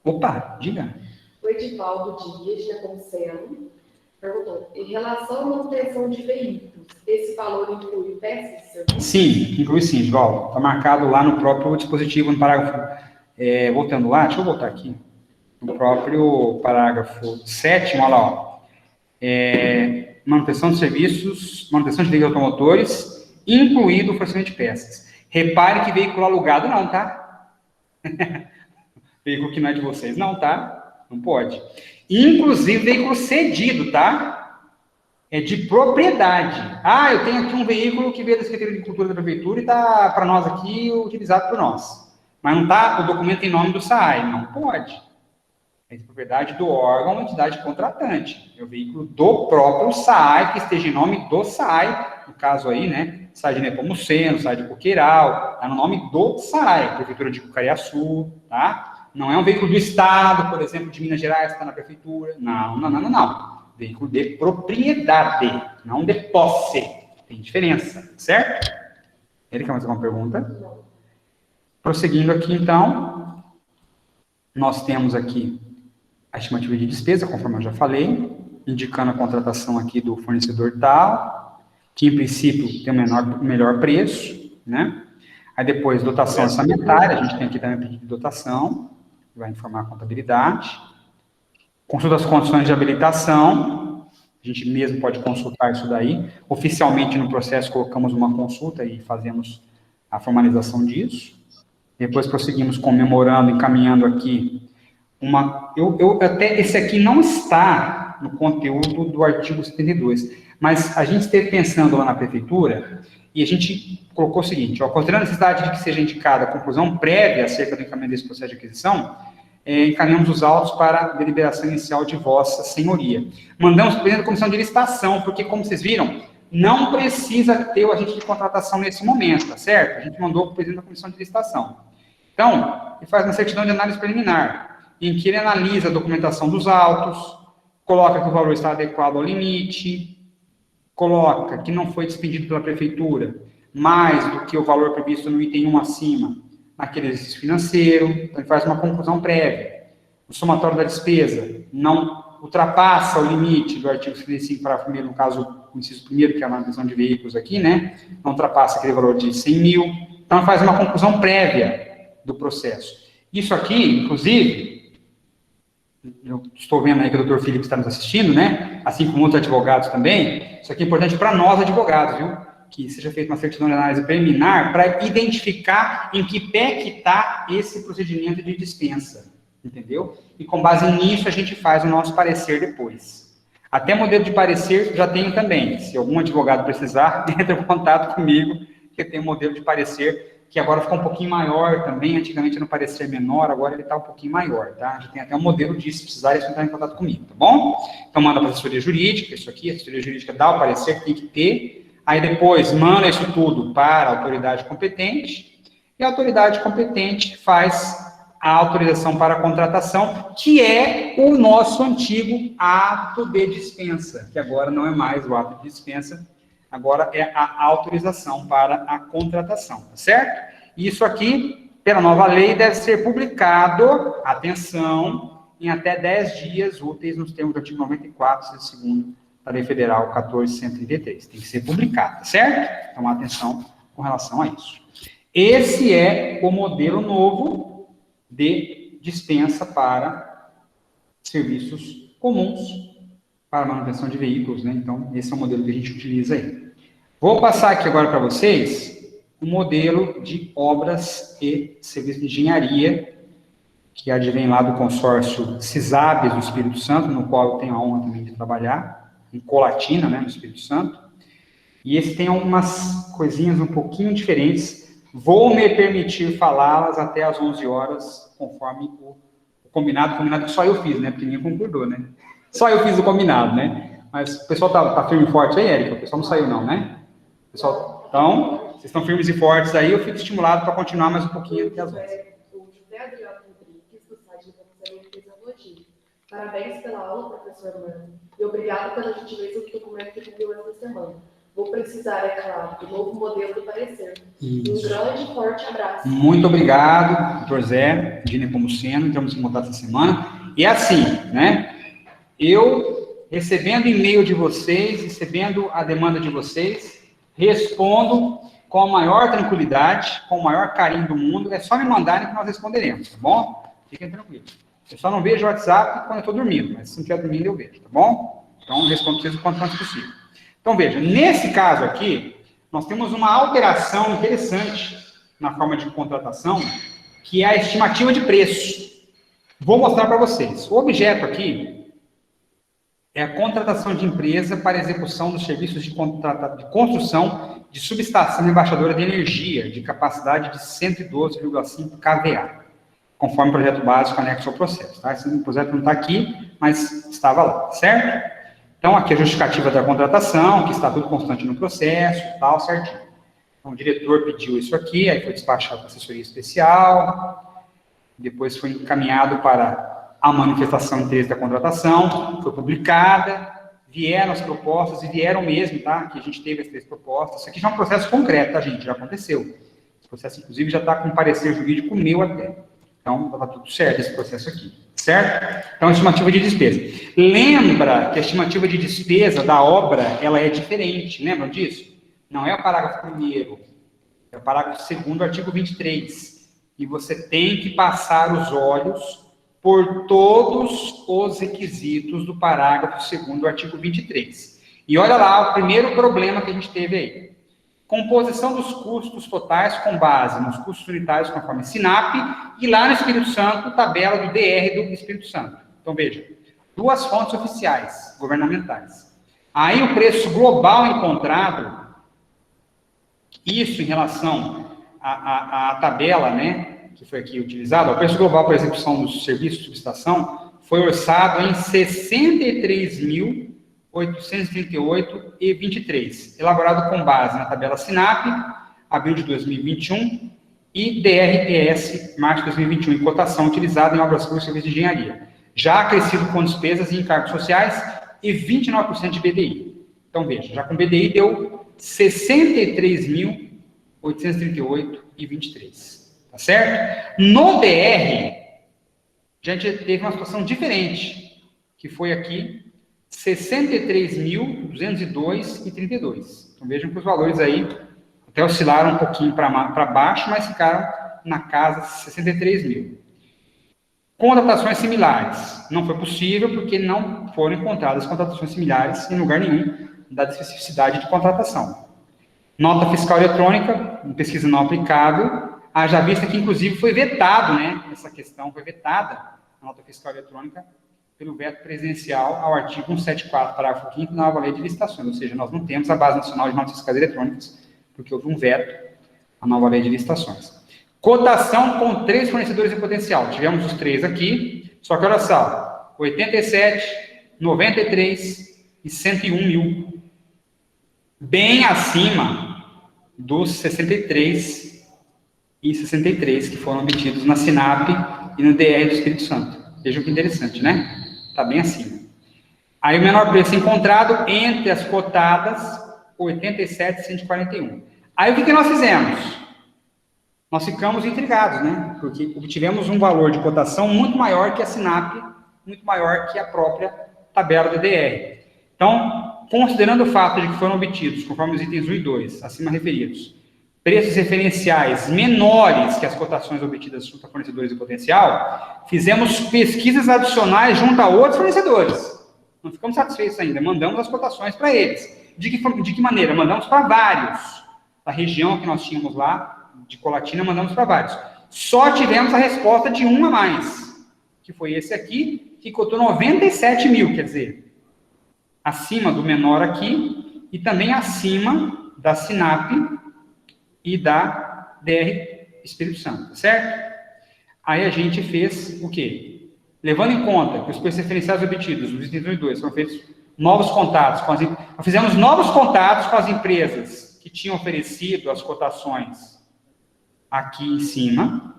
Opa, diga. O Edivaldo Dias, da Conselho, perguntou, em relação à manutenção de veículos, esse valor inclui peças de serviço? Sim, inclui sim, Edivaldo. Está marcado lá no próprio dispositivo, no parágrafo, voltando lá, deixa eu voltar aqui, no próprio parágrafo 7º, olha lá, ó. Manutenção de serviços, manutenção de veículos automotores, incluído o fornecimento de peças. Repare que veículo alugado não, tá? Veículo que não é de vocês, não, tá? Não pode. Inclusive veículo cedido, tá? É de propriedade. Ah, eu tenho aqui um veículo que veio da Secretaria de Agricultura da Prefeitura e está para nós aqui, utilizado por nós. Mas não está o documento em nome do SAAI. Não pode. É de propriedade do órgão ou entidade contratante. É o veículo do próprio SAAI, que esteja em nome do SAAI, no caso aí, né? SAAI de Nepomuceno, SAAI de Coqueiral, está no nome do SAAI, Prefeitura de Cariaçu, tá? Não é um veículo do Estado, por exemplo, de Minas Gerais, que está na Prefeitura. Não. Veículo de propriedade, não de posse. Tem diferença, certo? Ele quer mais alguma pergunta? Não. Prosseguindo aqui, então, nós temos aqui a estimativa de despesa, conforme eu já falei, indicando a contratação aqui do fornecedor tal, que em princípio tem o melhor preço, né? Aí depois, dotação orçamentária, a gente tem aqui também pedido de dotação, que vai informar a contabilidade. Consulta as condições de habilitação, a gente mesmo pode consultar isso daí. Oficialmente no processo colocamos uma consulta e fazemos a formalização disso. Depois prosseguimos comemorando, encaminhando aqui até esse aqui não está no conteúdo do artigo 72, mas a gente esteve pensando lá na prefeitura e a gente colocou o seguinte, considerando a necessidade de que seja indicada a conclusão prévia acerca do encaminhamento desse processo de aquisição, encaminhamos os autos para a deliberação inicial de vossa senhoria. Mandamos para o presidente da comissão de licitação, porque, como vocês viram, não precisa ter o agente de contratação nesse momento, tá certo? A gente mandou para o presidente da comissão de licitação. Então, ele faz uma certidão de análise preliminar, em que ele analisa a documentação dos autos, coloca que o valor está adequado ao limite, coloca que não foi despendido pela prefeitura mais do que o valor previsto no item 1 acima, naquele exercício financeiro, então ele faz uma conclusão prévia. O somatório da despesa não ultrapassa o limite do artigo 55, parágrafo 1º, no caso, o inciso 1º, que é a manutenção de veículos aqui, né? Não ultrapassa aquele valor de 100 mil. Então, faz uma conclusão prévia do processo. Isso aqui, inclusive, eu estou vendo aí que o Dr. Felipe está nos assistindo, né? Assim como outros advogados também. Isso aqui é importante para nós, advogados, viu? Que seja feita uma certidão de análise preliminar para identificar em que pé que está esse procedimento de dispensa, entendeu? E com base nisso a gente faz o nosso parecer depois. Até modelo de parecer já tenho também. Se algum advogado precisar, entre em contato comigo, que eu tenho um modelo de parecer que agora ficou um pouquinho maior também. Antigamente era um parecer menor, agora ele está um pouquinho maior, tá? Já tem até um modelo disso, se precisar, eles entrar em contato comigo, tá bom? Então manda para a assessoria jurídica, isso aqui, a assessoria jurídica dá o parecer que tem que ter, aí depois manda isso tudo para a autoridade competente, e a autoridade competente faz a autorização para a contratação, que é o nosso antigo ato de dispensa, que agora não é mais o ato de dispensa, agora é a autorização para a contratação, tá certo? Isso aqui, pela nova lei, deve ser publicado, atenção, em até 10 dias úteis nos termos do artigo 94, segundo da Lei Federal 14.133. Tem que ser publicado, tá certo? Então, atenção com relação a isso. Esse é o modelo novo de dispensa para serviços comuns, para manutenção de veículos, né? Então, esse é o modelo que a gente utiliza aí. Vou passar aqui agora para vocês o modelo de obras e serviços de engenharia, que advém lá do consórcio CISABES do Espírito Santo, no qual eu tenho a honra também de trabalhar, em Colatina, né, no Espírito Santo. E esse tem algumas coisinhas um pouquinho diferentes. Vou me permitir falá-las até às 11 horas, conforme o combinado que só eu fiz, né, porque ninguém concordou, né. Só eu fiz o combinado, né. Mas o pessoal tá firme e forte aí, Érica? O pessoal não saiu não, né? Pessoal, então, vocês estão firmes e fortes aí, eu fico estimulado para continuar mais um pouquinho até as 11. O José Adriano Rodrigues, do site da Comissão de Fisiologia. Parabéns pela aula, professor Mano. E obrigado pela gentileza do documento que enviou esta semana. Vou precisar, é claro, do novo modelo do parecer. Um grande e forte abraço. Muito obrigado, doutor Zé, de Nepomuceno, vamos montar essa semana. E é assim, né? Eu, recebendo e-mail de vocês, recebendo a demanda de vocês, respondo com a maior tranquilidade, com o maior carinho do mundo. É só me mandarem que nós responderemos, tá bom? Fiquem tranquilos. Eu só não vejo o WhatsApp quando eu estou dormindo, mas se não estiver dormindo eu vejo, tá bom? Então, respondo vocês o quanto antes possível. Então, veja, nesse caso aqui, nós temos uma alteração interessante na forma de contratação, que é a estimativa de preço. Vou mostrar para vocês. O objeto aqui é a contratação de empresa para execução dos serviços de construção de subestação rebaixadora de energia, de capacidade de 112,5 kVA, conforme o projeto básico anexo ao processo. Tá? Esse projeto não está aqui, mas estava lá, certo? Então, aqui a justificativa da contratação, que está tudo constante no processo, tal, certinho. Então, o diretor pediu isso aqui, aí foi despachado para a assessoria especial, depois foi encaminhado para a manifestação de interesse da contratação, foi publicada, vieram as propostas, e vieram mesmo, tá? Que a gente teve as 3 propostas. Isso aqui já é um processo concreto, tá, gente? Já aconteceu. Esse processo, inclusive, já está com parecer jurídico meu até. Então, está tudo certo esse processo aqui, certo? Então, estimativa de despesa. Lembra que a estimativa de despesa da obra, ela é diferente, lembram disso? Não é o parágrafo 1º, é o parágrafo 2º, artigo 23. E você tem que passar os olhos por todos os requisitos do parágrafo 2º do artigo 23. E olha lá o primeiro problema que a gente teve aí. Composição dos custos totais com base nos custos unitários conforme SINAP, e lá no Espírito Santo, tabela do DR do Espírito Santo. Então, veja, 2 fontes oficiais, governamentais. Aí o preço global encontrado, isso em relação à tabela, né, que foi aqui utilizado, o preço global para execução dos serviços de subestação foi orçado em 63.838,23, elaborado com base na tabela SINAP, abril de 2021, e DRPS, março de 2021, em cotação utilizada em obras públicas e serviços de engenharia, já acrescido com despesas e encargos sociais e 29% de BDI. Então, veja, já com BDI deu 63.838,23. Tá certo? No DR, a gente teve uma situação diferente, que foi aqui 63.202,32. Então vejam que os valores aí até oscilaram um pouquinho para baixo, mas ficaram na casa de 63 mil. Contratações similares. Não foi possível porque não foram encontradas contratações similares em lugar nenhum da especificidade de contratação. Nota fiscal eletrônica, pesquisa não aplicável. Haja vista que, inclusive, foi vetado, né? Essa questão foi vetada, a nota fiscal eletrônica, pelo veto presidencial ao artigo 174, parágrafo 5º da nova lei de licitações. Ou seja, nós não temos a Base Nacional de Notas Fiscais Eletrônicas, porque houve um veto à nova lei de licitações. Cotação com 3 fornecedores em potencial. Tivemos os 3 aqui, só que olha só, 87, 93 e 101 mil. Bem acima dos 63 e 63 que foram obtidos na SINAP e no DR do Espírito Santo. Vejam que interessante, né? Está bem acima. Aí o menor preço encontrado entre as cotadas, 87 e 141. Aí o que nós fizemos? Nós ficamos intrigados, né? Porque obtivemos um valor de cotação muito maior que a SINAP, muito maior que a própria tabela do DR. Então, considerando o fato de que foram obtidos, conforme os itens 1 e 2, acima referidos, preços referenciais menores que as cotações obtidas junto a fornecedores de potencial, fizemos pesquisas adicionais junto a outros fornecedores. Não ficamos satisfeitos ainda, mandamos as cotações para eles. De que maneira? Mandamos para vários. da região que nós tínhamos lá, de Colatina, mandamos para vários. Só tivemos a resposta de um a mais, que foi esse aqui, que cotou 97 mil, quer dizer, acima do menor aqui, e também acima da SINAP e da DR Espírito Santo, certo? Aí a gente fez o quê? Levando em conta que os preços referenciais obtidos nos itens 1 e 2 foram feitos novos contatos, nós fizemos novos contatos com as empresas que tinham oferecido as cotações aqui em cima,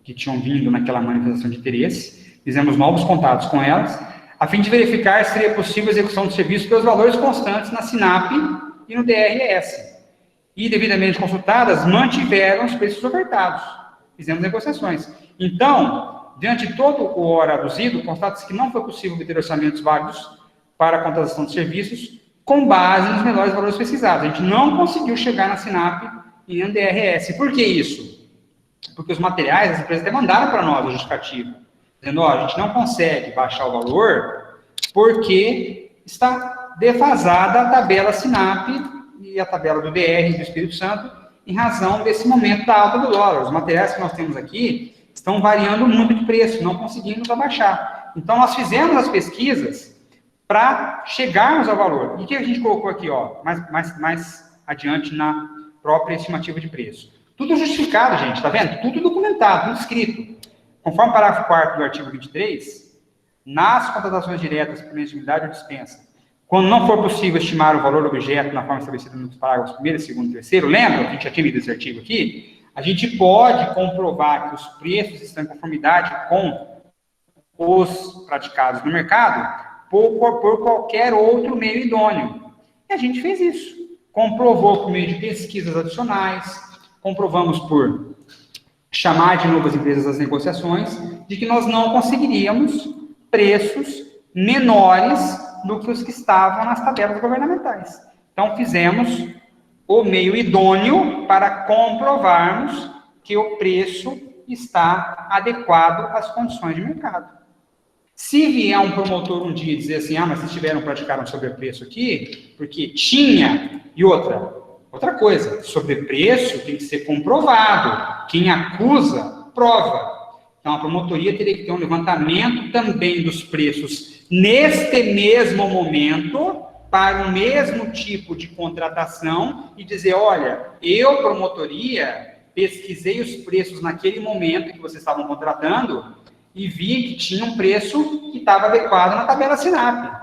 que tinham vindo naquela manifestação de interesse, fizemos novos contatos com elas, a fim de verificar se seria possível a execução do serviço pelos valores constantes na SINAP e no DRS. E, devidamente consultadas, mantiveram os preços ofertados. Fizemos negociações. Então, diante de todo o hora aduzido, constata-se que não foi possível obter orçamentos válidos para a contratação de serviços com base nos menores valores pesquisados. A gente não conseguiu chegar na SINAP e no DRS. Por que isso? Porque os materiais, as empresas até mandaram para nós a justificativa, dizendo, ó, a gente não consegue baixar o valor porque está defasada a tabela SINAP e a tabela do DR do Espírito Santo em razão desse momento da alta do dólar. Os materiais que nós temos aqui estão variando muito de preço, não conseguimos abaixar. Então, nós fizemos as pesquisas para chegarmos ao valor. E o que a gente colocou aqui, ó, mais adiante na própria estimativa de preço? Tudo justificado, gente, tá vendo? Tudo documentado, tudo escrito. Conforme o parágrafo 4º do artigo 23, nas contratações diretas por legitimidade ou dispensa, quando não for possível estimar o valor do objeto na forma estabelecida nos parágrafos 1º, 2º e 3º, lembra? A gente já tinha lido esse artigo aqui. A gente pode comprovar que os preços estão em conformidade com os praticados no mercado por qualquer outro meio idôneo. E a gente fez isso. Comprovou por meio de pesquisas adicionais, comprovamos por chamar de novo as empresas às negociações, de que nós não conseguiríamos preços menores do que os que estavam nas tabelas governamentais. Então, fizemos o meio idôneo para comprovarmos que o preço está adequado às condições de mercado. Se vier um promotor um dia dizer assim, mas vocês praticaram sobrepreço aqui, porque tinha, e outra coisa, sobrepreço tem que ser comprovado. Quem acusa, prova. Então, a promotoria teria que ter um levantamento também dos preços neste mesmo momento, para o mesmo tipo de contratação, e dizer, olha, eu, promotoria, pesquisei os preços naquele momento que vocês estavam contratando, e vi que tinha um preço que estava adequado na tabela SINAP.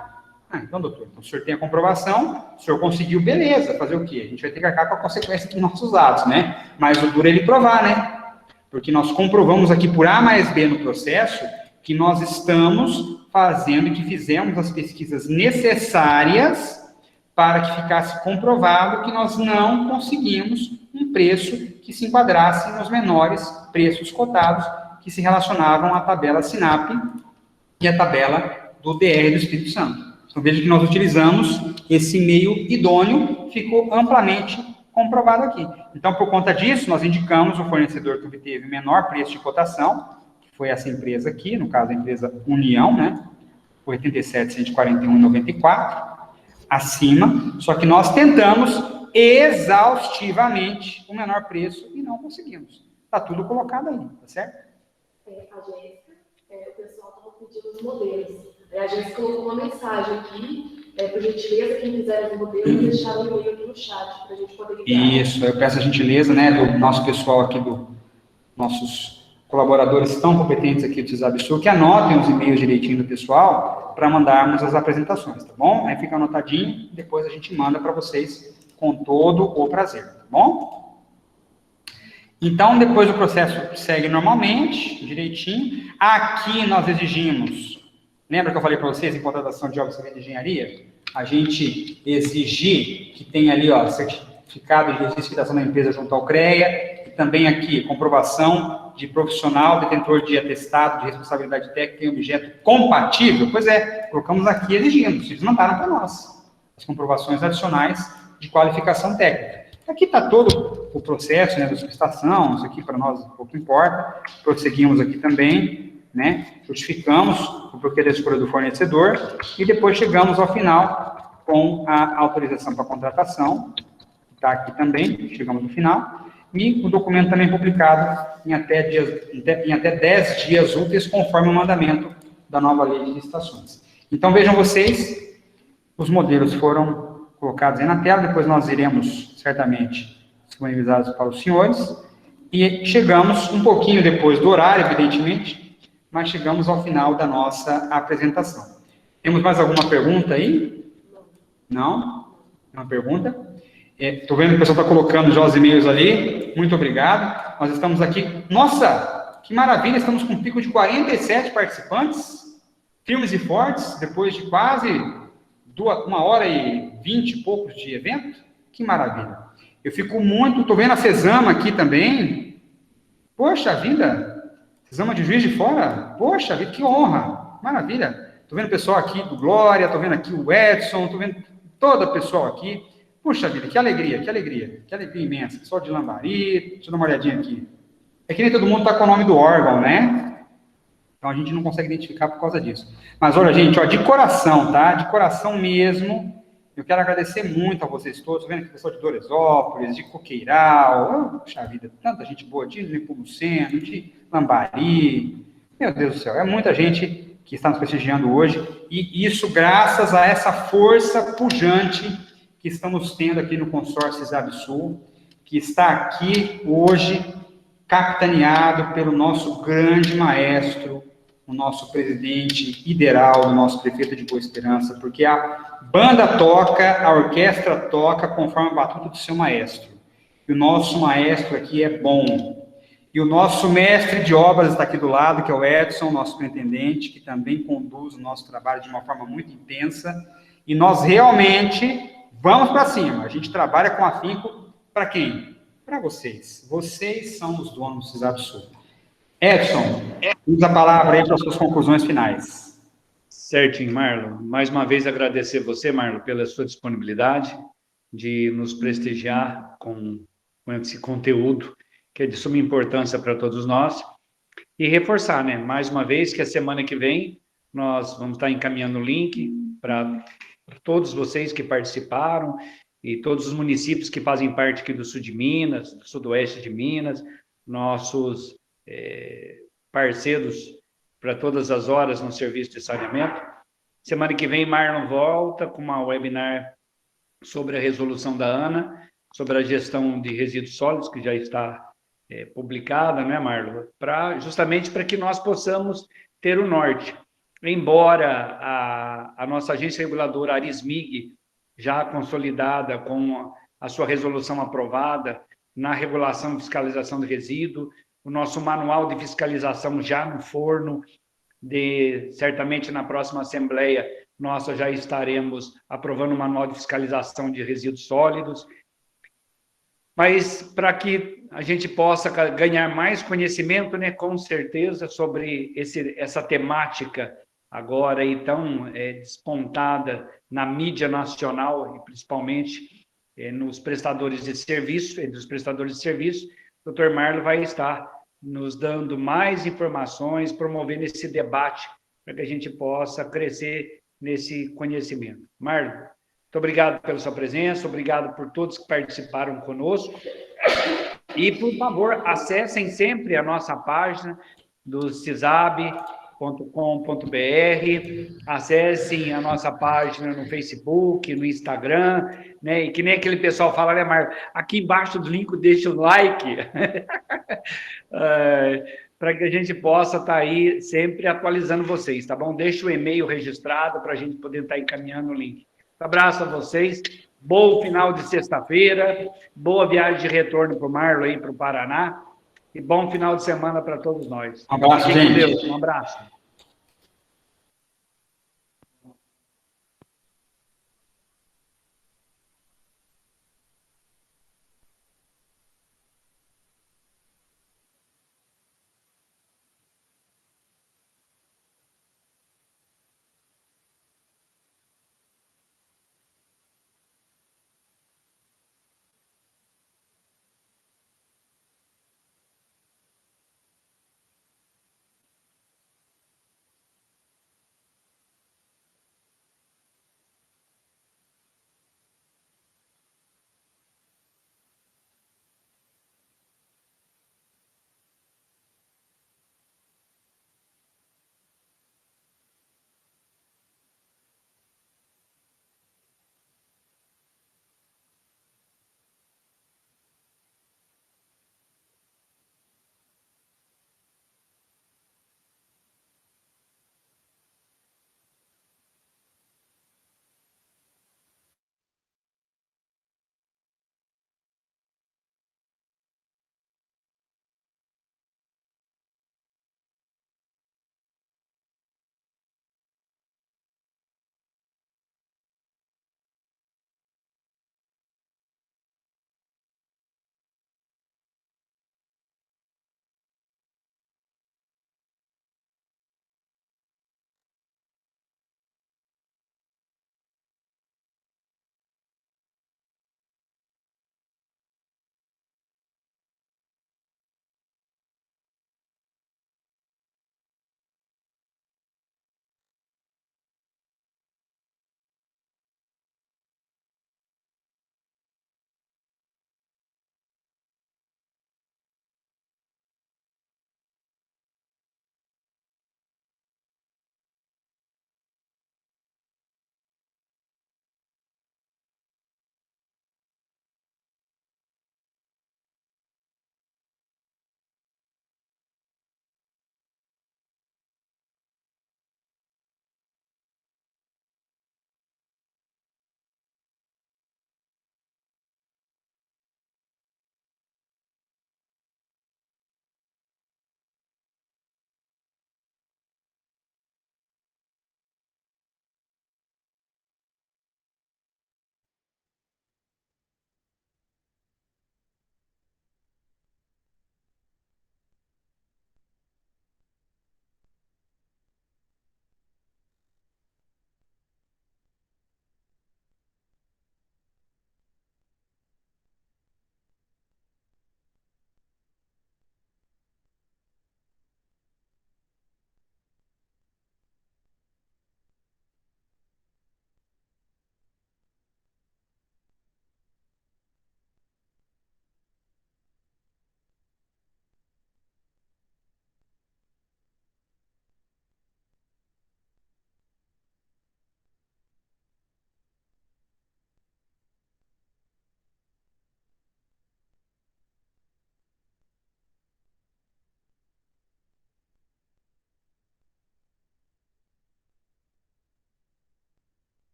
Então, doutor, então, o senhor tem a comprovação, o senhor conseguiu, beleza, fazer o quê? A gente vai ter que arcar com a consequência dos nossos atos, né? Mas o duro é ele provar, né? Porque nós comprovamos aqui por A mais B no processo que nós estamos fazendo e que fizemos as pesquisas necessárias para que ficasse comprovado que nós não conseguimos um preço que se enquadrasse nos menores preços cotados que se relacionavam à tabela SINAP e à tabela do DR do Espírito Santo. Então, veja que nós utilizamos esse meio idôneo, ficou amplamente comprovado aqui. Então, por conta disso, nós indicamos o fornecedor que obteve menor preço de cotação, que foi essa empresa aqui, no caso a empresa União, né? 87.141,94, acima, só que nós tentamos exaustivamente o menor preço e não conseguimos. Está tudo colocado aí, tá certo? A Jéssica, o pessoal estava pedindo os modelos. A Jéssica colocou uma mensagem aqui, por gentileza, quem quiser os modelos, deixar o e-mail aqui no chat, para a gente poder ligar. Isso, eu peço a gentileza, né, do nosso pessoal aqui, nossos colaboradores tão competentes aqui do CISABSUL, que anotem os e-mails direitinho do pessoal para mandarmos as apresentações, tá bom? Aí fica anotadinho, depois a gente manda para vocês com todo o prazer, tá bom? Então, depois o processo segue normalmente, direitinho. Aqui nós exigimos, lembra que eu falei para vocês em contratação de obras de engenharia? A gente exigir que tenha ali, ó, certificado de registro de licitação da empresa junto ao CREA, e também aqui, comprovação de profissional, detentor de atestado de responsabilidade técnica em objeto compatível. Pois é, colocamos aqui e exigimos, eles mandaram para nós as comprovações adicionais de qualificação técnica. Aqui está todo o processo, né, da solicitação, isso aqui para nós pouco importa, prosseguimos aqui também, né, justificamos o porquê da escolha do fornecedor, e depois chegamos ao final com a autorização para contratação, está aqui também, chegamos no final, e o documento também publicado em até 10 dias úteis, conforme o mandamento da nova lei de licitações. Então, vejam vocês, os modelos foram colocados aí na tela, depois nós iremos, certamente, disponibilizados para os senhores, e chegamos um pouquinho depois do horário, evidentemente, mas chegamos ao final da nossa apresentação. Temos mais alguma pergunta aí? Não? Uma pergunta? Estou vendo que o pessoal está colocando já os e-mails ali. Muito obrigado. Nós estamos aqui. Nossa, que maravilha! Estamos com um pico de 47 participantes, firmes e fortes, depois de quase 1h20 e poucos de evento. Que maravilha! Eu fico muito... Estou vendo a Cesama aqui também. Poxa vida! Cesama de Juiz de Fora? Poxa vida, que honra! Maravilha! Estou vendo o pessoal aqui do Glória, estou vendo aqui o Edson, estou vendo todo o pessoal aqui. Puxa vida, que alegria imensa. Pessoal de Lambari, deixa eu dar uma olhadinha aqui. É que nem todo mundo está com o nome do órgão, né? Então a gente não consegue identificar por causa disso. Mas olha, gente, ó, de coração, tá? De coração mesmo, eu quero agradecer muito a vocês todos. Estou vendo aqui o pessoal de Doresópolis, de Coqueiral, puxa vida, tanta gente boa, de Nepomuceno, de Lambari. Meu Deus do céu, é muita gente que está nos prestigiando hoje, e isso graças a essa força pujante que estamos tendo aqui no consórcio CISAB-Sul, que está aqui hoje capitaneado pelo nosso grande maestro, o nosso presidente ideal, o nosso prefeito de Boa Esperança, porque a banda toca, a orquestra toca conforme a batuta do seu maestro. E o nosso maestro aqui é bom. E o nosso mestre de obras está aqui do lado, que é o Edson, nosso superintendente, que também conduz o nosso trabalho de uma forma muito intensa. E nós realmente vamos para cima. A gente trabalha com afinco para quem? Para vocês. Vocês são os donos do CISAB-Sul. Edson, usa a palavra aí para as suas conclusões finais. Certinho, Marlon. Mais uma vez agradecer você, Marlon, pela sua disponibilidade de nos prestigiar com esse conteúdo que é de suma importância para todos nós, e reforçar, né, mais uma vez, que a semana que vem nós vamos estar encaminhando o link para todos vocês que participaram e todos os municípios que fazem parte aqui do sul de Minas, do sudoeste de Minas, nossos parceiros para todas as horas no serviço de saneamento. Semana que vem, Marlon volta com uma webinar sobre a resolução da ANA, sobre a gestão de resíduos sólidos, que já está publicada, né, Marlon? Justamente para que nós possamos ter o norte. Embora a nossa agência reguladora, a Arismig, já consolidada com a sua resolução aprovada na regulação e fiscalização de resíduo, o nosso manual de fiscalização já no forno, certamente na próxima Assembleia, nós já estaremos aprovando o manual de fiscalização de resíduos sólidos, mas para que a gente possa ganhar mais conhecimento, né, com certeza, sobre essa temática agora aí tão despontada na mídia nacional, e principalmente nos prestadores de serviço, entre os prestadores de serviço, o Dr. Marlon vai estar nos dando mais informações, promovendo esse debate, para que a gente possa crescer nesse conhecimento. Marlon, muito obrigado pela sua presença, obrigado por todos que participaram conosco. E, por favor, acessem sempre a nossa página do cisab.com.br, acessem a nossa página no Facebook, no Instagram, né? E que nem aquele pessoal fala, né, Marcos? Aqui embaixo do link deixa o like, para que a gente possa estar aí sempre atualizando vocês, tá bom? Deixa o e-mail registrado para a gente poder estar encaminhando o link. Um abraço a vocês, bom final de sexta-feira, boa viagem de retorno para o Marlon aí para o Paraná, e bom final de semana para todos nós. Um abraço, gente. Deus, um abraço.